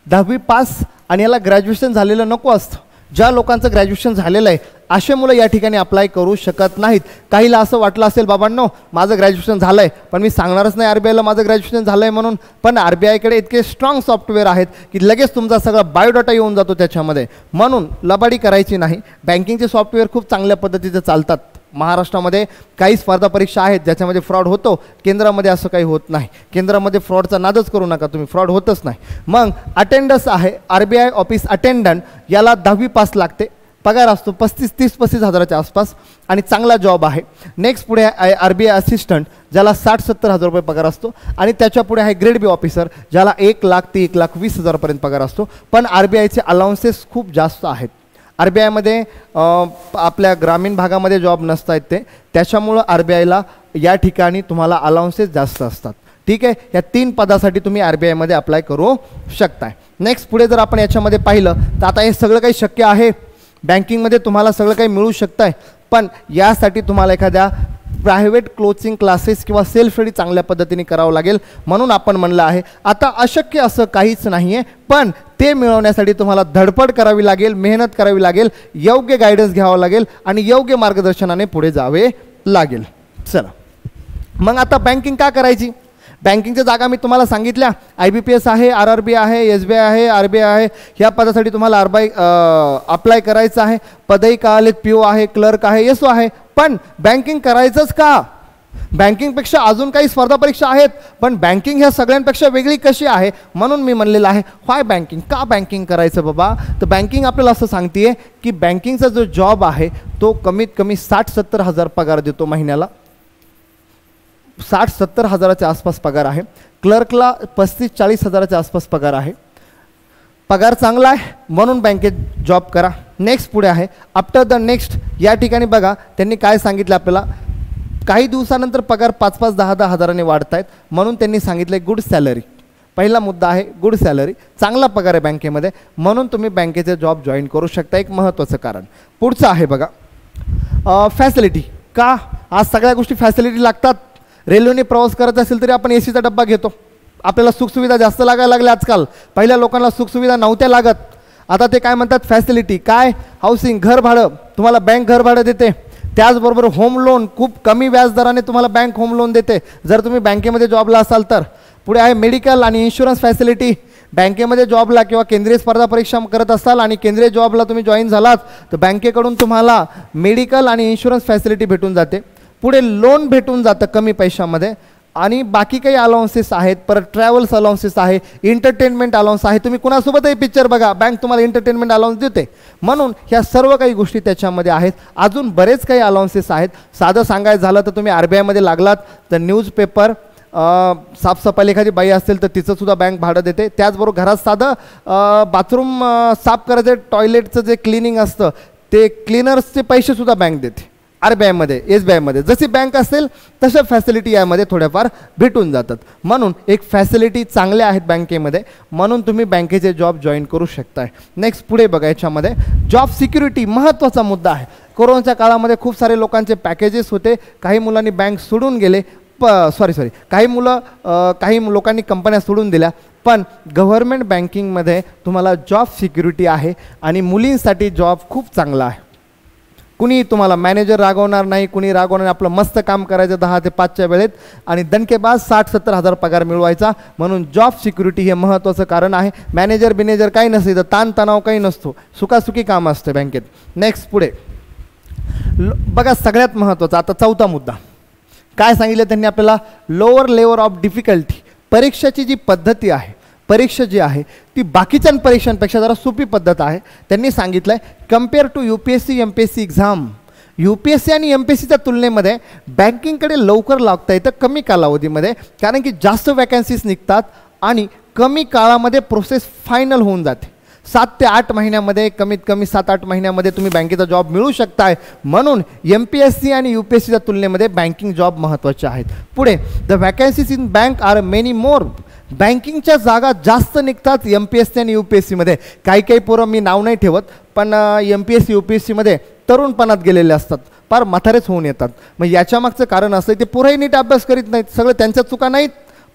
10वी पास आणि याला ग्रॅज्युएशन झालेलं नको असतं. ज्या लोकांचं ग्रॅज्युएशन झालेलं आहे असे मुलं या ठिकाणी अप्लाय करू शकत नाहीत. काहीला असं वाटलं असेल बाबांनो माझं ग्रॅज्युएशन झालं आहे पण मी सांगणारच नाही RBIला माझं ग्रॅज्युएशन झालं आहे म्हणून, पण RBIकडे इतके स्ट्रॉंग सॉफ्टवेअर आहेत की लगेच तुमचा सगळा बायोडाटा येऊन जातो त्याच्यामध्ये, म्हणून लबाडी करायची नाही. बँकिंगचे सॉफ्टवेअर खूप चांगल्या पद्धतीचे चालतात. महाराष्ट्रामध्ये काही स्पर्धा परीक्षा आहेत ज्याच्यामध्ये फ्रॉड होतो, केंद्रामध्ये असं काही होत नाही. केंद्रामध्ये फ्रॉडचा नादच करू नका तुम्ही, फ्रॉड होतच नाही. मग अटेंडन्स आहे RBI ऑफिस अटेंडंट, याला 10वी पास लागते. पगार असतो 30-35 हजाराच्या आसपास आणि चांगला जॉब आहे. नेक्स्ट पुढे आहे RBI असिस्टंट, ज्याला 60-70 हजार रुपये पगार असतो आणि त्याच्या पुढे आहे ग्रेड B ऑफिसर, ज्याला 1 लाख ते 1,20,000 हजारपर्यंत पगार असतो. पण RBIचे अलाउन्सेस खूप जास्त आहेत. RBIमध्ये आपल्या ग्रामीण भागामध्ये जॉब नसत आहेत ते, त्याच्यामुळं RBIला या ठिकाणी तुम्हाला अलाउन्सेस जास्त असतात. ठीक आहे, या 3 पदासाठी तुम्ही RBIमध्ये अप्लाय करू शकताय. नेक्स्ट पुढे जर आपण याच्यामध्ये पाहिलं तर आता हे सगळं काही शक्य आहे, बँकिंगमध्ये तुम्हाला सगळं काही मिळू शकतं आहे, पण यासाठी तुम्हाला एखाद्या प्रायव्हेट कोचिंग क्लासेस किंवा सेल्फ स्टडी चांगल्या पद्धतीने करावं लागेल. म्हणून आपण म्हणलं आहे आता अशक्य असं काहीच नाही आहे, पण ते मिळवण्यासाठी तुम्हाला धडपड करावी लागेल, मेहनत करावी लागेल, योग्य गायडन्स घ्यावं लागेल आणि योग्य मार्गदर्शनाने पुढे जावे लागेल. चला मग आता बँकिंग का करायची? बँकिंगच्या जागा मी तुम्हाला सांगितल्या, IBPS आहे, RRB आहे, SBI आहे, RBI आहे. ह्या पदासाठी तुम्हाला अप्लाय करायचं आहे. पदही कळालेत, PO आहे, क्लर्क आहे, SO आहे. पण बँकिंग करायचंच का? बँकिंगपेक्षा अजून काही स्पर्धा परीक्षा आहेत, पण बँकिंग ह्या सगळ्यांपेक्षा वेगळी कशी आहे? म्हणून मी म्हणलेलं आहे व्हाय बँकिंग, का बँकिंग करायचं बाबा? तर बँकिंग आपल्याला असं सांगते की बँकिंगचा जो जॉब आहे तो कमीत कमी 60-70 हजार पगार देतो महिन्याला. 60-70 हजाराच्या आसपास पगार आहे. क्लर्कला 35-40 हजाराच्या आसपास पगार आहे. पगार चांगला आहे म्हणून बँकेत जॉब करा. नेक्स्ट पुढे आहे आफ्टर द नेक्स्ट, या ठिकाणी बघा त्यांनी काय सांगितलं आपल्याला, काही दिवसानंतर पगार 5-5, 10-10 हजारांनी वाढत आहेत, म्हणून त्यांनी सांगितलं गुड सॅलरी. पहिला मुद्दा आहे गुड सॅलरी, चांगला पगार आहे बँकेमध्ये, म्हणून तुम्ही बँकेचे जॉब जॉईन करू शकता, एक महत्त्वाचं कारण. पुढचं आहे बघा फॅसिलिटी. का? आज सगळ्या गोष्टी फॅसिलिटी लागतात. रेल्वेने प्रवास करत असेल तरी आपण ACचा डब्बा घेतो, आपल्याला सुखसुविधा जास्त लागायला लागल्या आजकाल. पहिल्या लोकांना सुखसुविधा नव्हत्या लागत, आता ते काय म्हणतात फॅसिलिटी. काय? हाऊसिंग, घर भाडं, तुम्हाला बँक घर भाडं देते. त्याचबरोबर होम लोन, खूप कमी व्याजदराने तुम्हाला बँक होम लोन देते जर तुम्ही बँकेमध्ये जॉबला असाल तर. पुढे आहे मेडिकल आणि इन्शुरन्स फॅसिलिटी. बँकेमध्ये जॉबला किंवा केंद्रीय स्पर्धा परीक्षा करत असाल आणि केंद्रीय जॉबला तुम्ही जॉईन झालात तर बँकेकडून तुम्हाला मेडिकल आणि इन्शुरन्स फॅसिलिटी भेटून जाते. पुढे लोन भेटून जातं कमी पैशामध्ये आणि बाकी काही अलाउन्सेस आहेत. परत ट्रॅव्हल्स अलाउन्सेस आहे, एंटरटेनमेंट अलाउन्स आहे, तुम्ही कुणासोबतही पिक्चर बघा बँक तुम्हाला एंटरटेनमेंट अलाउन्स देते. म्हणून ह्या सर्व काही गोष्टी त्याच्यामध्ये आहेत. अजून बरेच काही अलाउन्सेस आहेत. साधं सांगायचं झालं तर तुम्ही RBIमध्ये लागलात तर न्यूजपेपर, साफसफाई एखादी बाई असेल तर तिचंसुद्धा बँक भाडं देते. त्याचबरोबर घरात साधं बाथरूम साफ करायचं, टॉयलेटचं जे क्लिनिंग असतं ते क्लिनर्सचे पैसेसुद्धा बँक देते. RBIमध्ये, SBIमध्ये जशी बँक असेल तशा फॅसिलिटी यामध्ये थोड्याफार भेटून जातात. म्हणून एक फॅसिलिटी चांगल्या आहेत बँकेमध्ये, म्हणून तुम्ही बँकेचे जॉब जॉईन करू शकताय. नेक्स्ट पुढे बघा याच्यामध्ये जॉब सिक्युरिटी, महत्त्वाचा मुद्दा आहे. कोरोनाच्या काळामध्ये खूप सारे लोकांचे पॅकेजेस होते, काही मुलांनी बँक सोडून गेले, काही लोकांनी कंपन्या सोडून दिल्या. पण गव्हर्नमेंट बँकिंगमध्ये तुम्हाला जॉब सिक्युरिटी आहे आणि मुलींसाठी जॉब खूप चांगला आहे. कुणी तुम्हाला मॅनेजर रागवणार नाही, कुणी रागवणार नाही. आपलं मस्त काम करायचं 10 ते 5च्या वेळेत आणि दणकेबाज 60-70 हजार पगार मिळवायचा. म्हणून जॉब सिक्युरिटी हे महत्त्वाचं कारण आहे. मॅनेजर काही नसतं, तर ताणतणाव काही नसतो, सुखासुखी काम असतं बँकेत. नेक्स्ट पुढे बघा सगळ्यात महत्त्वाचा आता 4था मुद्दा काय सांगितलं त्यांनी आपल्याला, लोअर लेवल ऑफ डिफिकल्टी. परीक्षेची जी पद्धती आहे, परीक्षा जी आहे ती बाकीच्या परीक्षांपेक्षा जरा सोपी पद्धत आहे. त्यांनी सांगितलं आहे compare to UPSC MPSC exam, UPSC आणि MPSCच्या तुलनेमध्ये बँकिंगकडे लवकर लागता येतं कमी कालावधीमध्ये, कारण की जास्त वॅकन्सीज निघतात आणि कमी काळामध्ये प्रोसेस फायनल होऊन जाते. 7 ते 8 महिन्यामध्ये, कमीत कमी 7-8 महिन्यामध्ये तुम्ही बँकेचा जॉब मिळू शकताय. म्हणून MPSC आणि UPSCच्या तुलनेमध्ये बँकिंग जॉब महत्त्वाचे आहेत. पुढे the vacancies in bank are many more. बँकिंगच्या जागा जास्त निघतात MPSC आणि UPSCमध्ये. काही पोरं, मी नाव नाही ठेवत, पण MPSC UPSCमध्ये तरुणपणात गेलेले असतात, फार म्हातारेच होऊन येतात. मग याच्या मागचं कारण असं ते पोरंही नीट अभ्यास करीत नाहीत. सगळं त्यांच्या चुका नाहीत,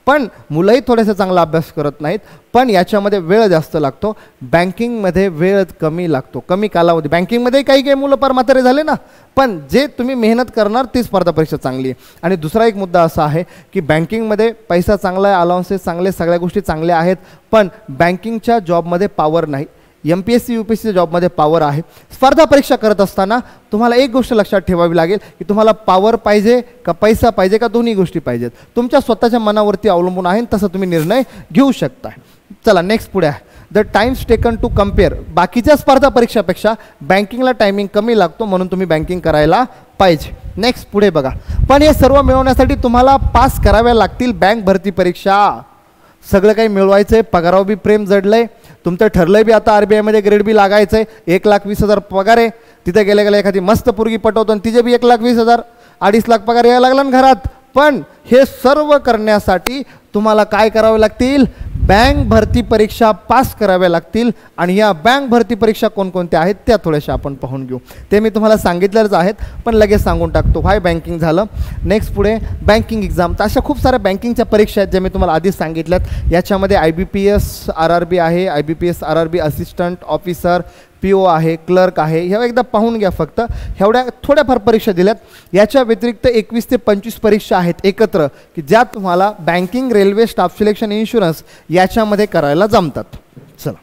पण मुलंही थोडेसे चांगला अभ्यास करत नाहीत, पण याच्यामध्ये वेळ जास्त लागतो. बँकिंगमध्ये वेळ कमी लागतो, कमी कालावधी. बँकिंगमध्ये काही मुलं फार म्हातारे झाले ना, पण जे तुम्ही मेहनत करणार ती स्पर्धा परीक्षा चांगली आहे. आणि दुसरा एक मुद्दा असा आहे की बँकिंगमध्ये पैसा चांगला आहे, अलाउन्सेस चांगले, सगळ्या गोष्टी चांगल्या आहेत, पण बँकिंगच्या जॉबमध्ये पॉवर नाही. MPSC UPSC जॉबमध्ये पॉवर आहे. स्पर्धा परीक्षा करत असताना तुम्हाला एक गोष्ट लक्षात ठेवावी लागेल की तुम्हाला पॉवर पाहिजे का पैसा पाहिजे का दोन्ही गोष्टी पाहिजेत. तुमच्या स्वतःच्या मनावरती अवलंबून आहे, तसं तुम्ही निर्णय घेऊ शकता. चला नेक्स्ट पुढे आहे the times taken to compare. बाकीच्या स्पर्धा परीक्षापेक्षा बँकिंगला टायमिंग कमी लागतो, म्हणून तुम्ही बँकिंग करायला पाहिजे. नेक्स्ट पुढे बघा. पण हे सर्व मिळवण्यासाठी तुम्हाला पास कराव्या लागतील बँक भरती परीक्षा. सगळं काही मिळवायचं आहे, पगारावर बी प्रेम जडलंय, तुमचं ठरलंय बी आता RBI मध्ये ग्रेड बी लागायचं आहे. 1,20,000 पगार आहे. तिथे गेल्या गेल्या एखादी मस्त पोरगी पटवतो आणि तिचे बी 1,20,000 2.5 लाख पगार यायला लागला ना घरात. पण हे सर्व करण्यासाठी तुम्हाला काय करावे लागतील, बँक भरती परीक्षा पास कराव्या लागतील. आणि या बँक भरती परीक्षा कोणकोणत्या आहेत त्या थोड्याशा आपण पाहून घेऊ. ते मी तुम्हाला सांगितलेच आहेत, पण लगेच सांगून टाकतो. हाय बँकिंग झालं. नेक्स्ट पुढे बँकिंग एक्झाम. तर अशा खूप साऱ्या बँकिंगच्या परीक्षा आहेत ज्या मी तुम्हाला आधीच सांगितल्यात. याच्यामध्ये IBPS RRB आहे, IBPS RRB assistant officer, PO आहे, क्लर्क आहे. ह्या एकदा पाहून घ्या. फक्त एवढ्या थोड्याफार परीक्षा दिल्यात. याच्या व्यतिरिक्त 21 ते 25 परीक्षा आहेत एकत्र की ज्या तुम्हाला banking, railway, staff selection, insurance याच्यामध्ये करायला जमतात. चला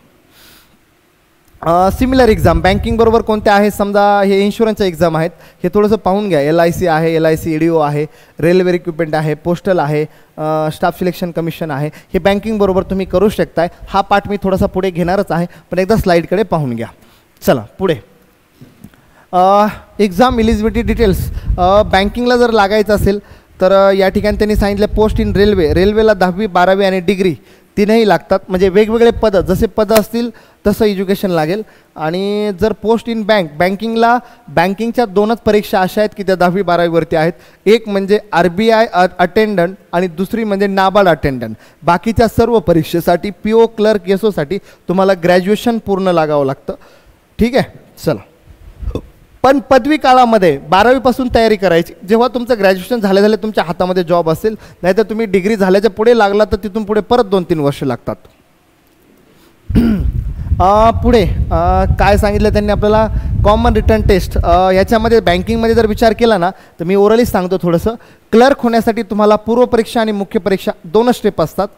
सिमिलर एक्झाम बँकिंग बरोबर कोणत्या आहेत, समजा हे इन्शुरन्सचे एक्झाम आहेत, हे थोडंसं पाहून घ्या. LIC आहे, LIC EDO आहे, रेल्वे रिक्रुटमेंट आहे, पोस्टल आहे, स्टाफ सिलेक्शन कमिशन आहे. हे बँकिंग बरोबर तुम्ही करू शकताय. हा पार्ट मी थोडासा पुढे घेणारच आहे, पण एकदा स्लाईडकडे पाहून घ्या. चला पुढे एक्झाम एलिजिबिलिटी डिटेल्स. बँकिंगला जर लागायचं असेल तर या ठिकाणी त्यांनी सांगितलं पोस्ट इन रेल्वे. रेल्वेला 10वी 12वी आणि डिग्री तीनही लागतात. म्हणजे वेगवेगळे पदं, जसे पदं असतील तसं एज्युकेशन लागेल. आणि जर पोस्ट इन बँकिंगला बँकिंगच्या 2च परीक्षा अशा आहेत की त्या 10वी 12वीवरती आहेत. एक म्हणजे RBI अटेंडंट आणि दुसरी म्हणजे नाबार्ड अटेंडंट. बाकीच्या सर्व परीक्षेसाठी PO क्लर्क SOसाठी तुम्हाला ग्रॅज्युएशन पूर्ण लागावं लागतं. ठीक आहे. चला पण पदवी काळामध्ये 12वीपासून तयारी करायची. जेव्हा तुमचं ग्रॅज्युएशन झाले तुमच्या हातामध्ये जॉब असेल, नाहीतर तुम्ही डिग्री झाल्याच्या पुढे लागला तर तिथून पुढे परत 2-3 वर्ष लागतात. पुढे काय सांगितलं त्यांनी आपल्याला, कॉमन रिटर्न टेस्ट. याच्यामध्ये बँकिंगमध्ये जर विचार केला ना तर मी ओरली सांगतो थोडंसं. क्लर्क होण्यासाठी तुम्हाला पूर्वपरीक्षा आणि मुख्य परीक्षा 2 स्टेप असतात.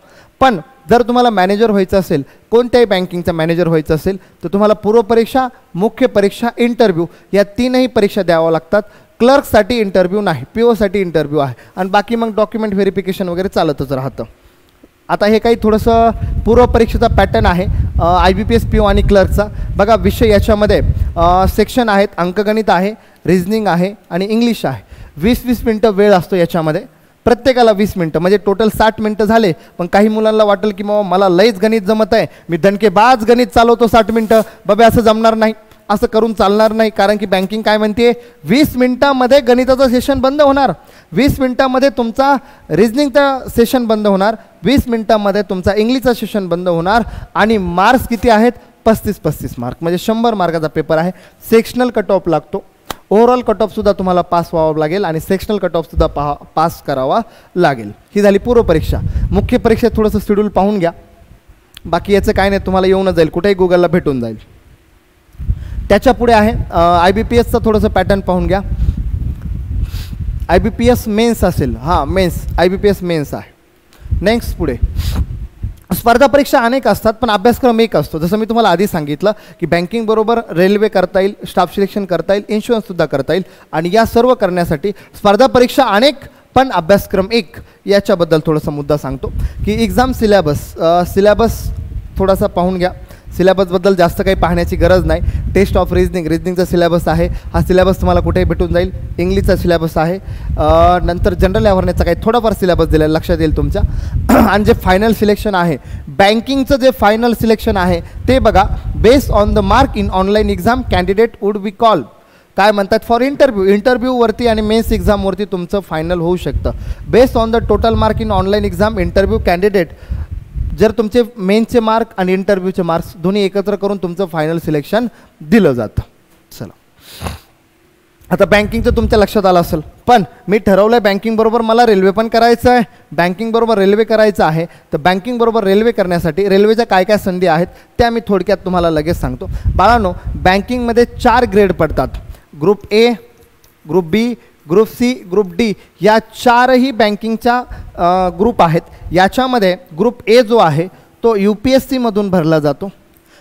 पण जर तुम्हाला मॅनेजर व्हायचं असेल, कोणत्याही बँकिंगचा मॅनेजर व्हायचं असेल तर तुम्हाला पूर्वपरीक्षा, मुख्य परीक्षा, इंटरव्ह्यू या 3ही परीक्षा द्याव्या लागतात. क्लर्कसाठी इंटरव्ह्यू नाही, POसाठी इंटरव्ह्यू आहे. आणि बाकी मग डॉक्युमेंट व्हेरिफिकेशन वगैरे चालतच राहतं. आता हे काही थोडंसं पूर्वपरीक्षेचा पॅटर्न आहे IBPS PO आणि क्लर्कचा. बघा विषय याच्यामध्ये सेक्शन आहेत, अंकगणित आहे, रिझनिंग आहे आणि इंग्लिश आहे. 20-20 मिनटं वेळ असतो याच्यामध्ये. प्रत्येकाला 20 मिनटं म्हणजे टोटल 60 मिनटं झाले. पण काही मुलांना वाटेल की मग मला लईच गणित जमत आहे, मी दणकेबाज गणित चालवतो 60 मिनटं. बाबा असं जमणार नाही, असं करून चालणार नाही. कारण की बँकिंग काय म्हणते, 20 मिनटामध्ये गणिताचं सेशन बंद होणार, 20 मिनटामध्ये तुमचा रिझनिंगचा सेशन बंद होणार, 20 मिनटामध्ये तुमचा इंग्लिशचा सेशन बंद होणार. आणि मार्क्स किती आहेत, 35 मार्क. म्हणजे 100 मार्काचा पेपर आहे. सेक्शनल कट ऑफ लागतो. ओव्हरऑल कट ऑफसुद्धा तुम्हाला पास व्हावं लागेल आणि सेक्शनल कट ऑफसुद्धा पास करावा लागेल. ही झाली पूर्वपरीक्षा. मुख्य परीक्षेत थोडंसं शेड्यूल पाहून घ्या. बाकी याचं काय नाही, तुम्हाला येऊनच जाईल, कुठेही गुगलला भेटून जाईल. त्याच्या पुढे आहे IBPSचं थोडंसं पॅटर्न पाहून घ्या. IBPS मेन्स असेल, हां मेन्स, IBPS मेन्स आहे. नेक्स्ट पुढे स्पर्धा परीक्षा अनेक असतात पण अभ्यासक्रम एक असतो. जसं मी तुम्हाला आधी सांगितलं की बँकिंग बरोबर रेल्वे करता येईल, स्टाफ सिलेक्शन करता येईल, इन्शुरन्ससुद्धा करता येईल. आणि या सर्व करण्यासाठी स्पर्धा परीक्षा अनेक पण अभ्यासक्रम एक. याच्याबद्दल थोडासा मुद्दा सांगतो की एक्झाम सिलेबस थोडासा पाहून घ्या. सिलेबसबद्दल जास्त काही पाहण्याची गरज नाही. टेस्ट ऑफ रिझनिंगचा सिलेबस आहे. हा सिलेबस तुम्हाला कुठेही भेटून जाईल. इंग्लिशचा सिलेबस आहे. नंतर जनरल अवेअरनेसचा काही थोडाफार सिलेबस दिला लक्षात येईल तुमच्या. आणि जे फायनल सिलेक्शन आहे बँकिंगचं, जे फायनल सिलेक्शन आहे ते बघा. Based on the mark in online exam candidate would be call, काय म्हणतात, फॉर इंटरव्ह्यूवरती आणि मेन्स एक्झामवरती तुमचं फायनल होऊ शकतं. Based on the total mark in online exam interview candidate, जर तुमचे मेन्सचे मार्क आणि इंटरव्ह्यूचे मार्क्स दोन्ही एकत्र करून तुमचं फायनल सिलेक्शन दिलं जातं. चला आता बँकिंगचं तुमच्या लक्षात आलं असेल, पण मी ठरवलं आहे बँकिंगबरोबर मला रेल्वे पण करायचं आहे, बँकिंगबरोबर रेल्वे करायचं आहे. तर बँकिंगबरोबर रेल्वे करण्यासाठी रेल्वेच्या काय काय संधी आहेत त्या मी थोडक्यात तुम्हाला लगेच सांगतो. बाळांनो, बँकिंगमध्ये 4 ग्रेड पडतात. Group A, group B, group C, group D या 4ही बँकिंगच्या ग्रुप आहेत. याच्यामध्ये ग्रुप ए जो आहे तो UPSCमधून भरला जातो.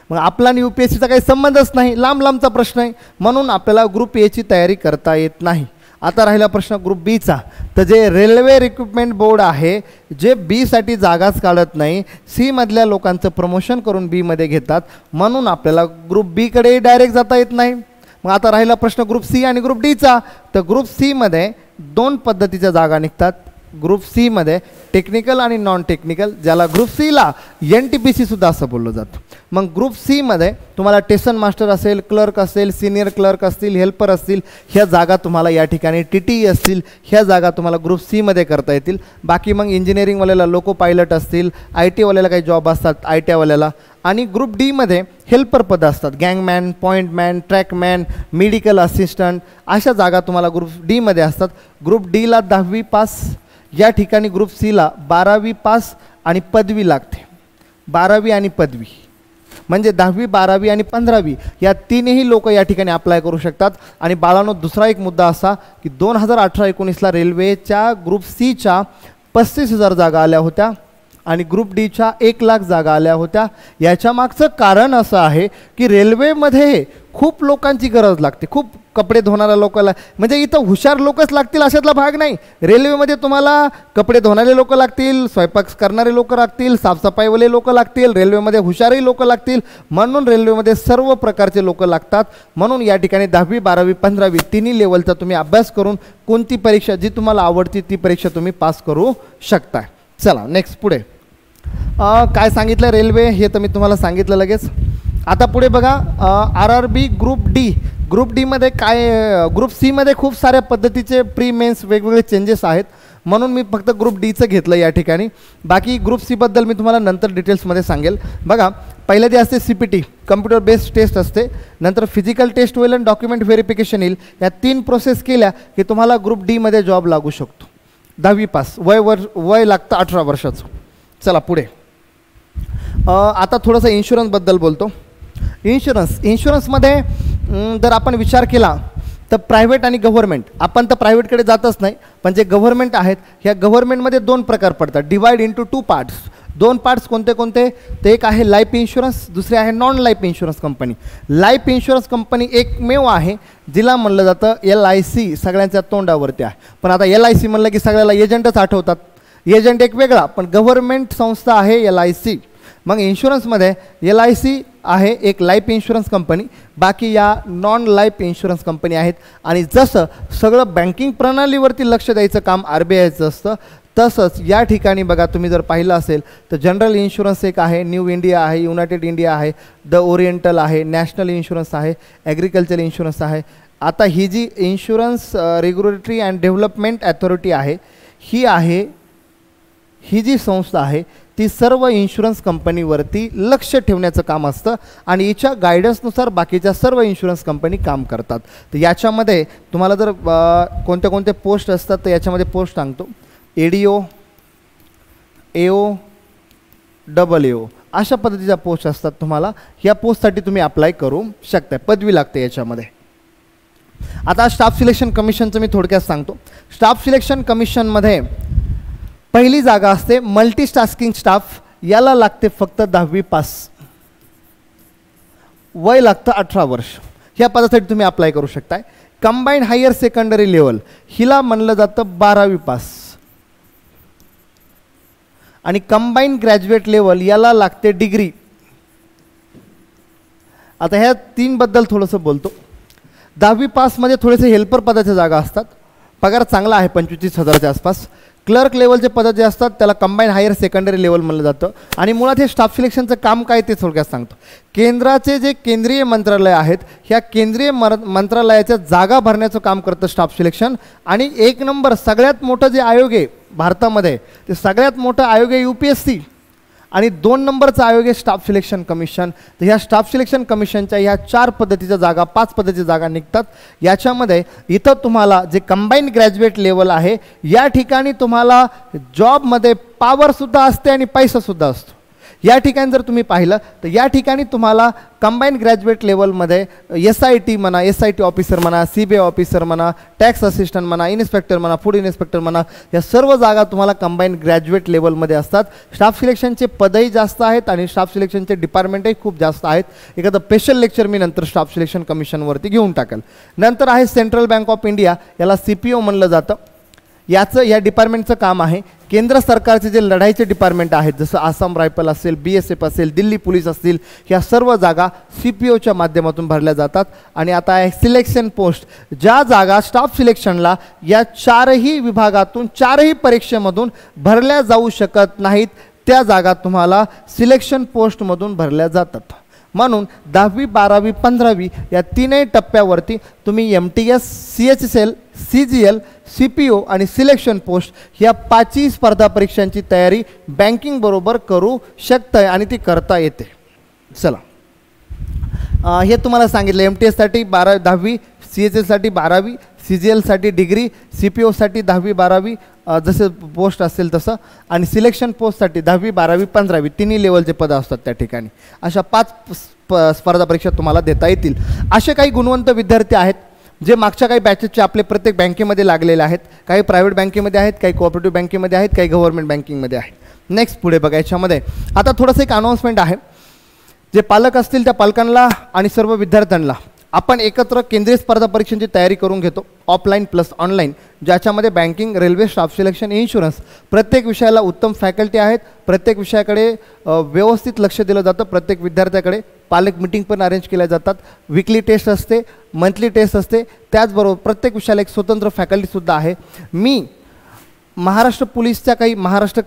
मग आपला आणि UPSCचा काही संबंधच नाही, लांब लांबचा प्रश्न आहे, म्हणून आपल्याला ग्रुप एची तयारी करता येत नाही. आता राहिला प्रश्न ग्रुप बीचा. तर जे रेल्वे रिक्रुटमेंट बोर्ड आहे जे बीसाठी जागाच काढत नाही, सीमधल्या लोकांचं प्रमोशन करून बीमध्ये घेतात, म्हणून आपल्याला ग्रुप बीकडे डायरेक्ट जाता येत नाही. मग आता राहिला प्रश्न ग्रुप सी आणि ग्रुप डीचा. तर ग्रुप सीमध्ये 2 पद्धतीच्या जागा निघतात. ग्रुप सीमध्ये टेक्निकल आणि नॉन टेक्निकल, ज्याला ग्रुप सीला NTPC सुद्धा असं बोललं जातं. मग ग्रुप सीमध्ये तुम्हाला स्टेशन मास्टर असेल, क्लर्क असेल, सिनियर क्लर्क असतील, हेल्पर असतील, ह्या जागा तुम्हाला या ठिकाणी TTE असतील, ह्या जागा तुम्हाला ग्रुप सीमध्ये करता येतील. बाकी मग इंजिनिअरिंगवाल्याला लोको पायलट असतील, IT वाल्याला काही जॉब असतात IT वाल्याला. आणि ग्रुप डीमध्ये हेल्पर पदं असतात, गँगमॅन, पॉईंटमॅन, ट्रॅकमॅन, मेडिकल असिस्टंट, अशा जागा तुम्हाला ग्रुप डीमध्ये असतात. ग्रुप डीला 10वी पास, या ठिकाणी ग्रुप सीला 12वी पास आणि पदवी लागते. 12वी आणि पदवी म्हणजे 10वी, 12वी आणि 15वी या 3ही लोक या ठिकाणी अप्लाय करू शकतात. आणि बाळांनो, दुसरा एक मुद्दा असा की 2018-19ला रेल्वेच्या ग्रुप सीच्या 35,000 जागा आल्या होत्या आणि ग्रुप डीच्या 1,00,000 जागा आल्या होत्या. याच्या मागचं कारण असं आहे की रेल्वेमध्ये खूप लोकांची गरज लागते, खूप कपडे धुणाऱ्या लोकांना, म्हणजे इथं हुशार लोकच लागतील अशातला भाग नाही. रेल्वेमध्ये तुम्हाला कपडे धुणारे लोक लागतील, स्वयंपाक करणारे लोक लागतील, साफसफाईवाले लोक लागतील, रेल्वेमध्ये हुशारही लोक लागतील, म्हणून रेल्वेमध्ये सर्व प्रकारचे लोक लागतात. म्हणून या ठिकाणी 10वी, 12वी, 15वी तिन्ही लेवलचा तुम्ही अभ्यास करून कोणती परीक्षा जी तुम्हाला आवडती ती परीक्षा तुम्ही पास करू शकता. चला नेक्स्ट पुढे काय सांगितलं रेल्वे हे तर मी तुम्हाला सांगितलं लगेच. आता पुढे बघा RRB ग्रुप डी. ग्रुप डीमध्ये काय, ग्रुप सीमध्ये खूप साऱ्या पद्धतीचे प्री मेन्स वेगवेगळे चेंजेस आहेत, म्हणून मी फक्त ग्रुप डीचं घेतलं या ठिकाणी. बाकी ग्रुप सीबद्दल मी तुम्हाला नंतर डिटेल्समध्ये सांगेल. बघा, पहिल्या जे असते CPT कम्प्युटर बेस्ड टेस्ट असते, नंतर फिजिकल टेस्ट होईल आणि डॉक्युमेंट व्हेरिफिकेशन येईल. या 3 प्रोसेस केल्या की तुम्हाला ग्रुप डीमध्ये जॉब लागू शकतो. 10वी पास, वय लागतं 18 वर्षाचं. चला पुढे आता थोडंसं इन्शुरन्सबद्दल बोलतो. इन्शुरन्समध्ये जर आपण विचार केला तर प्रायव्हेट आणि गव्हर्मेंट, आपण तर प्रायव्हेटकडे जातच नाही, पण जे गव्हर्मेंट आहेत ह्या गव्हर्मेंटमध्ये 2 प्रकार पडतात, डिवाइड इंटू 2 पार्ट्स. 2 पार्ट्स कोणते कोणते, तर एक आहे लाईफ इन्शुरन्स, दुसरे आहे non life insurance company. Life insurance company एकमेव आहे जिला म्हणलं जातं LIC, सगळ्यांच्या तोंडावरती आहे. पण आता LIC म्हणलं की सगळ्याला एजंटच आठवतात, एजंट एक वेगळा, पण गव्हर्मेंट संस्था आहे LIC. मग इन्शुरन्समध्ये LIC आहे एक लाईफ इन्शुरन्स कंपनी, बाकी या नॉन लाईफ इन्शुरन्स कंपनी आहेत. आणि जसं सगळं बँकिंग प्रणालीवरती लक्ष द्यायचं काम RBIचं असतं, तसंच या ठिकाणी बघा तुम्ही जर पाहिलं असेल तर जनरल इन्शुरन्स एक आहे, न्यू इंडिया आहे, युनायटेड इंडिया आहे, द ओरिएंटल आहे, नॅशनल इन्शुरन्स आहे, ॲग्रिकल्चर इन्शुरन्स आहे. आता ही जी insurance regulatory and development authority आहे, ही जी संस्था आहे ती सर्व इन्शुरन्स कंपनीवरती लक्ष ठेवण्याचं काम असतं आणि हिच्या गायडन्सनुसार बाकीच्या सर्व इन्शुरन्स कंपनी काम करतात. तर याच्यामध्ये तुम्हाला जर कोणत्या कोणत्या पोस्ट असतात तर याच्यामध्ये पोस्ट सांगतो. ADO, AO, AAO अशा पद्धतीच्या पोस्ट असतात. तुम्हाला ह्या पोस्टसाठी तुम्ही अप्लाय करू शकता, पदवी लागते याच्यामध्ये. आता स्टाफ सिलेक्शन कमिशनचं मी थोडक्यात सांगतो. स्टाफ सिलेक्शन कमिशनमध्ये पहिली जागा असते मल्टीटास्किंग स्टाफ, याला लागते फक्त 10वी पास, वय लागतं 18 वर्ष. ह्या पदासाठी तुम्ही अप्लाय करू शकताय. कंबाईंड हायर सेकंडरी लेवल हिला म्हणलं जातं 12वी पास आणि कंबाईंड ग्रॅज्युएट लेवल याला लागते डिग्री. आता ह्या 3 बद्दल थोडंसं बोलतो. 10वी पासमध्ये थोडेसे हेल्पर पदाच्या जागा असतात, पगार चांगला आहे 25,000च्या आसपास. क्लर्क लेवलचे पद जे असतात त्याला कंबाईंड हायर सेकंडरी लेवल म्हणलं जातं. आणि मुळात हे स्टाफ सिलेक्शनचं काम काय ते थोडक्यात सांगतो. केंद्राचे जे केंद्रीय मंत्रालय आहेत ह्या केंद्रीय मंत्रालयाच्या जागा भरण्याचं काम करतं स्टाफ सिलेक्शन. आणि 1 नंबर सगळ्यात मोठं जे आयोग आहे भारतामध्ये ते सगळ्यात मोठं आयोग आहे UPSC. आणि 2 नंबरचा आयोग आहे स्टाफ सिलेक्शन कमिशन. तर ह्या स्टाफ सिलेक्शन कमिशनच्या ह्या 4 पद्धतीच्या जागा 5 पद्धतीच्या जागा निघतात. याच्यामध्ये इथं तुम्हाला जे कंबाईंड ग्रॅज्युएट लेवल आहे या ठिकाणी तुम्हाला जॉबमध्ये पॉवरसुद्धा असते आणि पैसासुद्धा असतो. या ठिकाणी जर तुम्ही पाहिलं तर या ठिकाणी तुम्हाला कंबाईंड ग्रॅज्युएट लेवलमध्ये SIT म्हणा, SIT ऑफिसर म्हणा, CBI ऑफिसर म्हणा, टॅक्स असिस्टंट म्हणा, इन्स्पेक्टर म्हणा, फूड इन्स्पेक्टर म्हणा, या सर्व जागा तुम्हाला कंबाईंड ग्रॅज्युएट लेवलमध्ये असतात. स्टाफ सिलेक्शनचे पदही जास्त आहेत आणि स्टाफ सिलेक्शनचे डिपार्टमेंटही खूप जास्त आहेत. एखादं स्पेशल लेक्चर मी नंतर स्टाफ सिलेक्शन कमिशनवरती घेऊन टाकेल. नंतर आहे सेंट्रल बँक ऑफ इंडिया, याला CPO म्हणलं जातं. या डिपार्टमेंटचं काम आहे केंद्र सरकारचे जे लढाईचे डिपार्टमेंट आहेत जसं आसाम रायफल असेल, BSF असेल, दिल्ली पोलीस असतील, ह्या सर्व जागा CPOच्या माध्यमातून भरल्या जातात. आणि आता आहे सिलेक्शन पोस्ट, ज्या जागा स्टाफ सिलेक्शनला या 4ही विभागातून 4ही परीक्षेमधून भरल्या जाऊ शकत नाहीत त्या जागा तुम्हाला सिलेक्शन पोस्टमधून भरल्या जातात. म्हणून 10वी 12वी 15वी या 3ही टप्प्यावरती तुम्ही MTS, CHSL, CGL, CPO आणि सिलेक्शन पोस्ट ह्या 5ही स्पर्धा परीक्षांची तयारी बँकिंग बरोबर करू शकताय आणि ती करता येते. चला, हे तुम्हाला सांगितलं MTS साठी 10वी, CHSL साठी 12वी, CGL साठी डिग्री, CPO साठी 10वी 12वी जसे पोस्ट असेल तसं, आणि सिलेक्शन पोस्टसाठी 10वी 12वी 15वी 3ही लेवलचे पदं असतात त्या ठिकाणी. अशा 5 स्पर्धा परीक्षा तुम्हाला देता येतील. असे काही गुणवंत विद्यार्थी आहेत जे मागच्या काही बॅचेसचे आपले प्रत्येक बँकेमध्ये लागलेले आहेत. काही प्रायव्हेट बँकेमध्ये आहेत, काही कोऑपरेटिव्ह बँकेमध्ये आहेत, काही गव्हर्नमेंट बँकिंगमध्ये आहेत. नेक्स्ट पुढे बघा, याच्यामध्ये आता थोडंसं एक अनाऊन्समेंट आहे. जे पालक असतील त्या पालकांना आणि सर्व विद्यार्थ्यांना आपण एकत्र केंद्रीय स्पर्धा परीक्षांची तयारी करून घेतो, ऑफलाईन प्लस ऑनलाईन, ज्याच्यामध्ये banking, railway, staff selection, insurance प्रत्येक विषयाला उत्तम फॅकल्टी आहेत. प्रत्येक विषयाकडे व्यवस्थित लक्ष दिलं जातं. प्रत्येक विद्यार्थ्याकडे पालक मीटिंग पण अरेंज केल्या जातात. वीकली टेस्ट असते, मंथली टेस्ट असते. त्याचबरोबर प्रत्येक विषयाला एक स्वतंत्र फॅकल्टीसुद्धा आहे. मी महाराष्ट्र पोलीसच्या महाराष्ट्र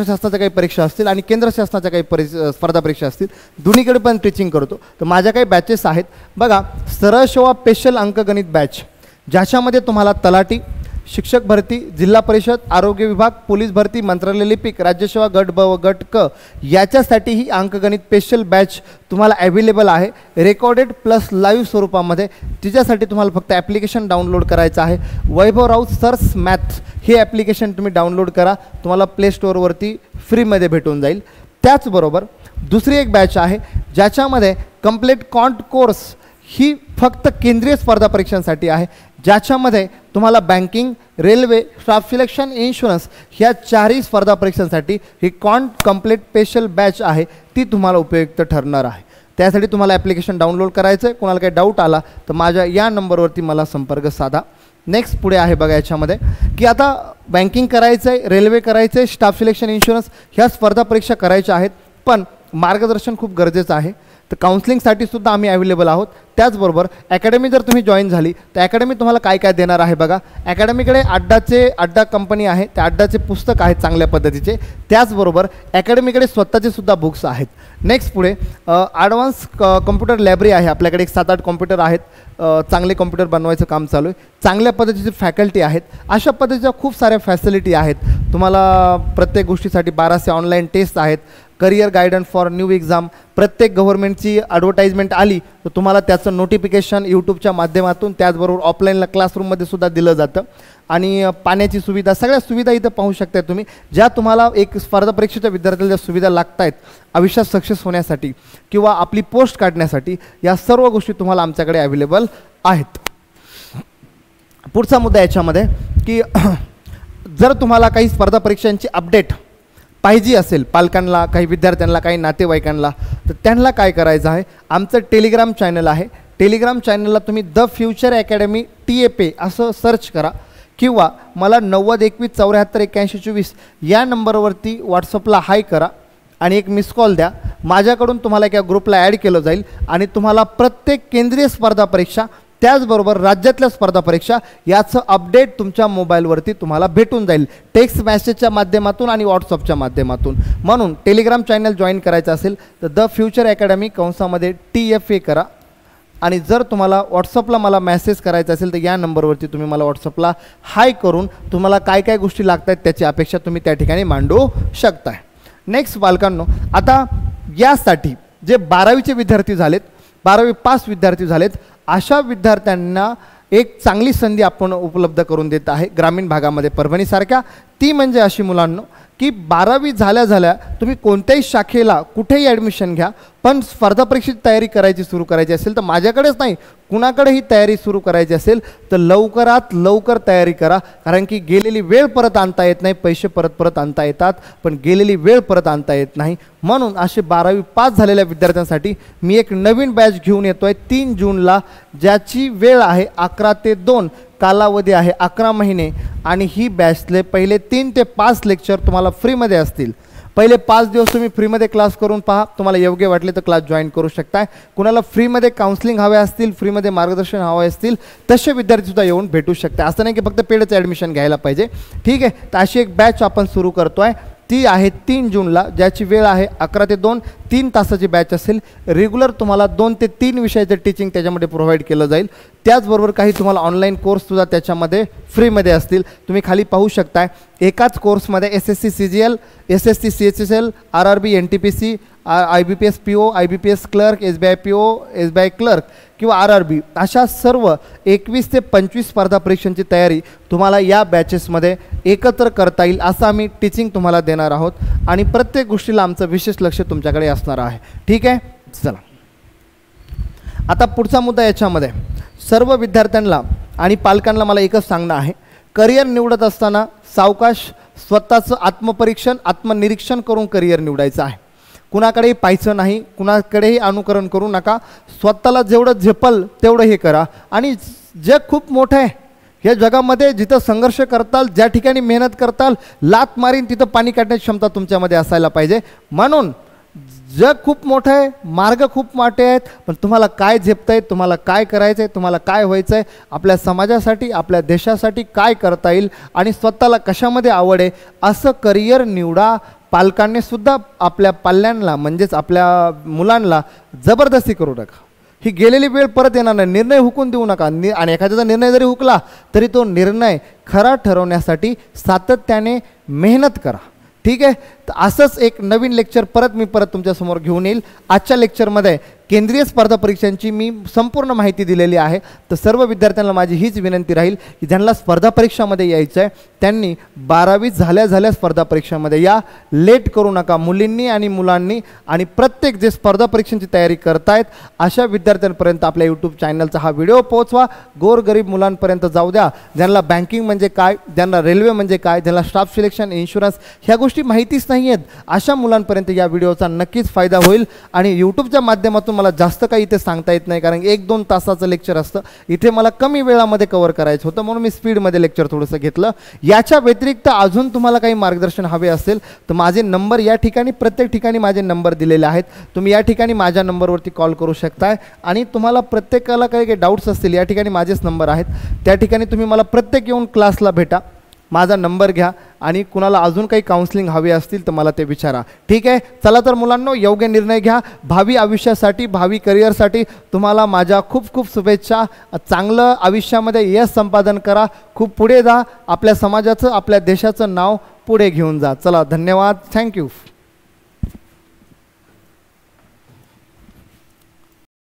शासनाच्या काही परीक्षा असतील आणि केंद्र शासनाच्या काही स्पर्धा परीक्षा असतील, दोन्हीकडे पण टीचिंग करतो. तर माझ्या काही बॅचेस आहेत बघा. सरळ सेवा स्पेशल अंकगणित बॅच, ज्याच्यामध्ये तुम्हाला तलाठी, शिक्षक भरती, जिल्हा परिषद, आरोग्य विभाग, पोलीस भरती, मंत्रालय लिपिक, राज्यसेवा गट ब व गट क याच्यासाठी ही अंकगणित स्पेशल बॅच तुम्हाला अवेलेबल आहे, रेकॉर्डेड प्लस लाईव्ह स्वरूपामध्ये. तिच्यासाठी तुम्हाला फक्त ॲप्लिकेशन डाउनलोड करायचं आहे. वैभव राऊत सर्च मॅथ्स हे ॲप्लिकेशन तुम्ही डाउनलोड करा, तुम्हाला प्ले स्टोअरवरती फ्रीमध्ये भेटून जाईल. त्याचबरोबर दुसरी एक बॅच आहे ज्याच्यामध्ये कंप्लीट कॉन्ट कोर्स ही फक्त केंद्रीय स्पर्धा परीक्षांसाठी आहे, ज्याच्यामध्ये तुम्हाला banking, railway, staff selection, insurance ह्या 4ही स्पर्धा परीक्षांसाठी ही कंप्लीट स्पेशल बॅच आहे, ती तुम्हाला उपयुक्त ठरणार आहे. त्यासाठी तुम्हाला ॲप्लिकेशन डाउनलोड करायचं आहे. कोणाला काही डाऊट आला तर माझ्या या नंबरवरती मला संपर्क साधा. नेक्स्ट पुढे आहे बघा, याच्यामध्ये की आता बँकिंग करायचं आहे, रेल्वे करायचं आहे, स्टाफ सिलेक्शन, इन्शुरन्स ह्या स्पर्धा परीक्षा करायच्या आहेत, पण मार्गदर्शन खूप गरजेचं आहे. तर काउन्सिलिंगसाठी सुद्धा आम्ही अवेलेबल आहोत. त्याचबरोबर अकॅडमी जर तुम्ही जॉईन झाली तर अकॅडमी तुम्हाला काय काय देणार आहे बघा. अकॅडमीकडे अड्डा कंपनी आहे, त्या अड्डाचे पुस्तक आहेत चांगल्या पद्धतीचे. त्याचबरोबर अकॅडमीकडे स्वतःचे सुद्धा बुक्स आहेत. नेक्स्ट पुढे ॲडव्हान्स कॉम्प्युटर लायब्ररी आहे. आपल्याकडे एक 7-8 कॉम्प्युटर आहेत. चांगले कॉम्प्युटर बनवायचं काम चालू आहे. चांगल्या पद्धतीचे फॅकल्टी आहेत. अशा पद्धतीच्या खूप साऱ्या फॅसिलिटी आहेत. तुम्हाला प्रत्येक गोष्टीसाठी 1200 ऑनलाईन टेस्ट आहेत. Career guidance for new exam, प्रत्येक गव्हर्नमेंटची ॲडव्हर्टाइजमेंट आली तर तुम्हाला त्याचं नोटिफिकेशन यूट्यूबच्या माध्यमातून, त्याचबरोबर ऑफलाईनला क्लासरूममध्ये सुद्धा दिलं जातं. आणि पाण्याची सुविधा, सगळ्या सुविधा इथं पाहू शकता तुम्ही, ज्या तुम्हाला एक स्पर्धा परीक्षेच्या विद्यार्थ्याला ज्या सुविधा लागत आहेत आयुष्यात सक्सेस होण्यासाठी किंवा आपली पोस्ट काढण्यासाठी, या सर्व गोष्टी तुम्हाला आमच्याकडे अवेलेबल आहेत. पुढचा मुद्दा याच्यामध्ये की जर तुम्हाला काही स्पर्धा परीक्षांची अपडेट पाहिजे असेल पालकांना, काही विद्यार्थ्यांना, काही नातेवाईकांना, तर त्यांना काय करायचं आहे, आमचं टेलिग्राम चॅनल आहे. टेलिग्राम चॅनलला तुम्ही द फ्युचर अकॅडमी TFA असं सर्च करा किंवा मला 9021748124 या नंबरवरती व्हॉट्सअपला हाय करा आणि एक मिस कॉल द्या. माझ्याकडून तुम्हाला एका ग्रुपला ॲड केलं जाईल आणि तुम्हाला प्रत्येक केंद्रीय स्पर्धा परीक्षा, त्याचबरोबर राज्यातल्या स्पर्धा परीक्षा याचं अपडेट तुमच्या मोबाईलवरती तुम्हाला भेटून जाईल, टेक्स्ट मेसेजच्या माध्यमातून आणि व्हॉट्सअपच्या माध्यमातून. म्हणून टेलिग्राम चॅनल जॉईन करायचं असेल तर द फ्युचर अकॅडमी कंसामध्ये TFA करा. आणि जर तुम्हाला व्हॉट्सअपला मला मेसेज करायचा असेल तर या नंबरवरती तुम्ही मला व्हॉट्सअपला हाय करून तुम्हाला काय काय गोष्टी लागत आहेत त्याची अपेक्षा तुम्ही त्या ठिकाणी मांडू शकताय. नेक्स्ट बालकांनो, आता यासाठी जे 12वीचे विद्यार्थी झालेत, 12वी पास विद्यार्थी झालेत, अशा विद्यार्थ्यांना एक चांगली संधी आपण उपलब्ध करून देत आहे ग्रामीण भागामध्ये परभणीसारख्या. ती म्हणजे अशी मुलांनो की 12वी झाल्या तुम्ही कोणत्याही शाखेला कुठेही ॲडमिशन घ्या, पण स्पर्धा परीक्षेची तयारी सुरू करायची असेल तर माझ्याकडेच नाही, कुणाकडेही तयारी सुरू करायची असेल तर लवकरात लवकर तयारी करा. कारण की गेलेली वेळ परत आणता येत नाही, पैसे परत आणता येतात पण गेलेली वेळ परत आणता येत नाही. म्हणून असे 12वी पास झालेल्या विद्यार्थ्यांसाठी मी एक नवीन बॅच घेऊन येतो आहे 3 जूनला, ज्याची वेळ आहे 11 ते 2, कालावधी आहे 11 महिने. आणि ही बॅचले पहिले 3 ते 5 लेक्चर तुम्हाला फ्रीमध्ये असतील. पहिले 5 दिवस तुम्ही फ्रीमध्ये क्लास करून पहा, तुम्हाला योग्य वाटले तर क्लास जॉईन करू शकताय. कुणाला फ्रीमध्ये काउन्सिलिंग हवे असतील, फ्रीमध्ये मार्गदर्शन हवे असतील, तसे विद्यार्थीसुद्धा येऊन भेटू शकतात. असं नाही की फक्त पेडचं ॲडमिशन घ्यायला पाहिजे. ठीक आहे, तर अशी एक बॅच आपण सुरू करतो आहे, ती आहे 3 जूनला, ज्याची वेळ आहे 11 ते 2, 3 तासाची बॅच असेल. रेग्युलर तुम्हाला 2 ते 3 विषयाचं टीचिंग त्याच्यामध्ये प्रोव्हाइड केलं जाईल. त्याचबरोबर काही तुम्हाला ऑनलाईन कोर्ससुद्धा त्याच्यामध्ये फ्रीमध्ये असतील. तुम्ही खाली पाहू शकताय, एकाच कोर्समध्ये SSC CGL, SSC CHSL, RRB NTPC, IBPS PO, IBPS clerk, SBI PO, SBI clerk किंवा RRB अशा सर्व 21 ते 25 स्पर्धा परीक्षांची तयारी तुम्हाला या बॅचेसमध्ये एकत्र करता येईल, असं आम्ही टीचिंग तुम्हाला देणार आहोत. आणि प्रत्येक गोष्टीला आमचं विशेष लक्ष तुमच्याकडे असणार आहे. ठीक आहे, चला आता पुढचा मुद्दा. याच्यामध्ये सर्व विद्यार्थ्यांना आणि पालकांना मला एकच सांगणं आहे, करिअर निवडत असताना सावकाश स्वतःचं आत्मपरीक्षण, आत्मनिरीक्षण करून करिअर निवडायचं आहे. कुणाकडेही पाहायचं नाही, कुणाकडेही अनुकरण करू नका. स्वतःला जेवढं झेपल तेवढं हे करा. आणि जग खूप मोठं आहे, या जगामध्ये जिथं संघर्ष करताल, ज्या ठिकाणी मेहनत करताल, लात मारीन तिथं पाणी काढण्याची क्षमता तुमच्यामध्ये असायला पाहिजे. म्हणून जग खूप मोठं आहे, मार्ग खूप मोठे आहेत, पण तुम्हाला काय झेपतं आहे, तुम्हाला काय करायचं आहे, तुम्हाला काय व्हायचं आहे, आपल्या समाजासाठी, आपल्या देशासाठी काय करता येईल आणि स्वतःला कशामध्ये आवड आहे असं करिअर निवडा. पालकांनी सुद्धा आपल्या पाल्यांना म्हणजेच आपल्या मुलांना जबरदस्ती करू नका. ही गेलेली वेळ परत येणार नाही. निर्णय हुकून देऊ नका. आणि एखाद्याचा निर्णय जरी हुकला तरी तो निर्णय खरा ठरवण्यासाठी सातत्याने मेहनत करा. ठीक आहे, तर असंच एक नवीन लेक्चर मी परत तुमच्यासमोर घेऊन येईल. आजच्या लेक्चरमध्ये केंद्रीय स्पर्धा परीक्षांची मी संपूर्ण माहिती दिलेली आहे. तर सर्व विद्यार्थ्यांना माझी हीच विनंती राहील की ज्यांना स्पर्धा परीक्षामध्ये यायचं आहे त्यांनी 12वी झाल्या स्पर्धा परीक्षामध्ये या, लेट करू नका मुलींनी आणि मुलांनी. आणि प्रत्येक जे स्पर्धा परीक्षांची तयारी करतायत अशा विद्यार्थ्यांपर्यंत आपल्या यूट्यूब चॅनलचा हा व्हिडिओ पोहोचवा, गोरगरीब मुलांपर्यंत जाऊ द्या. ज्यांना बँकिंग म्हणजे काय, ज्यांना रेल्वे म्हणजे काय, ज्यांना स्टाफ सिलेक्शन, इन्शुरन्स ह्या गोष्टी माहितीच नाही आहेत, अशा मुलांपर्यंत या व्हिडिओचा नक्कीच फायदा होईल. आणि यूट्यूबच्या माध्यमातून मला जास्त काही इथे सांगता येत नाही, कारण 1-2 तासाचं लेक्चर असतं. इथे मला कमी वेळामध्ये कव्हर करायचं होतं, म्हणून मी स्पीडमध्ये लेक्चर थोडंसं घेतलं. याच्या व्यतिरिक्त अजून तुम्हाला काही मार्गदर्शन हवे असेल तर माझे नंबर या ठिकाणी, प्रत्येक ठिकाणी माझे नंबर दिलेले आहेत. तुम्ही या ठिकाणी माझ्या नंबरवरती कॉल करू शकताय. आणि तुम्हाला प्रत्येकाला काही डाऊट्स असतील, या ठिकाणी माझेच नंबर आहेत, त्या ठिकाणी तुम्ही मला प्रत्येक येऊन क्लासला भेटा, माझा नंबर घ्या आणि कुणाला अजून काही काउन्सिलिंग हवे असतील तर मला ते विचारा. ठीक आहे, चला तर मुलांनो, योग्य निर्णय घ्या. भावी आयुष्यासाठी, भावी करिअरसाठी तुम्हाला माझ्या खूप खूप शुभेच्छा. चांगलं आयुष्यामध्ये यश संपादन करा, खूप पुढे जा, आपल्या समाजाचं, आपल्या देशाचं नाव पुढे घेऊन जा. चला, धन्यवाद, थँक्यू.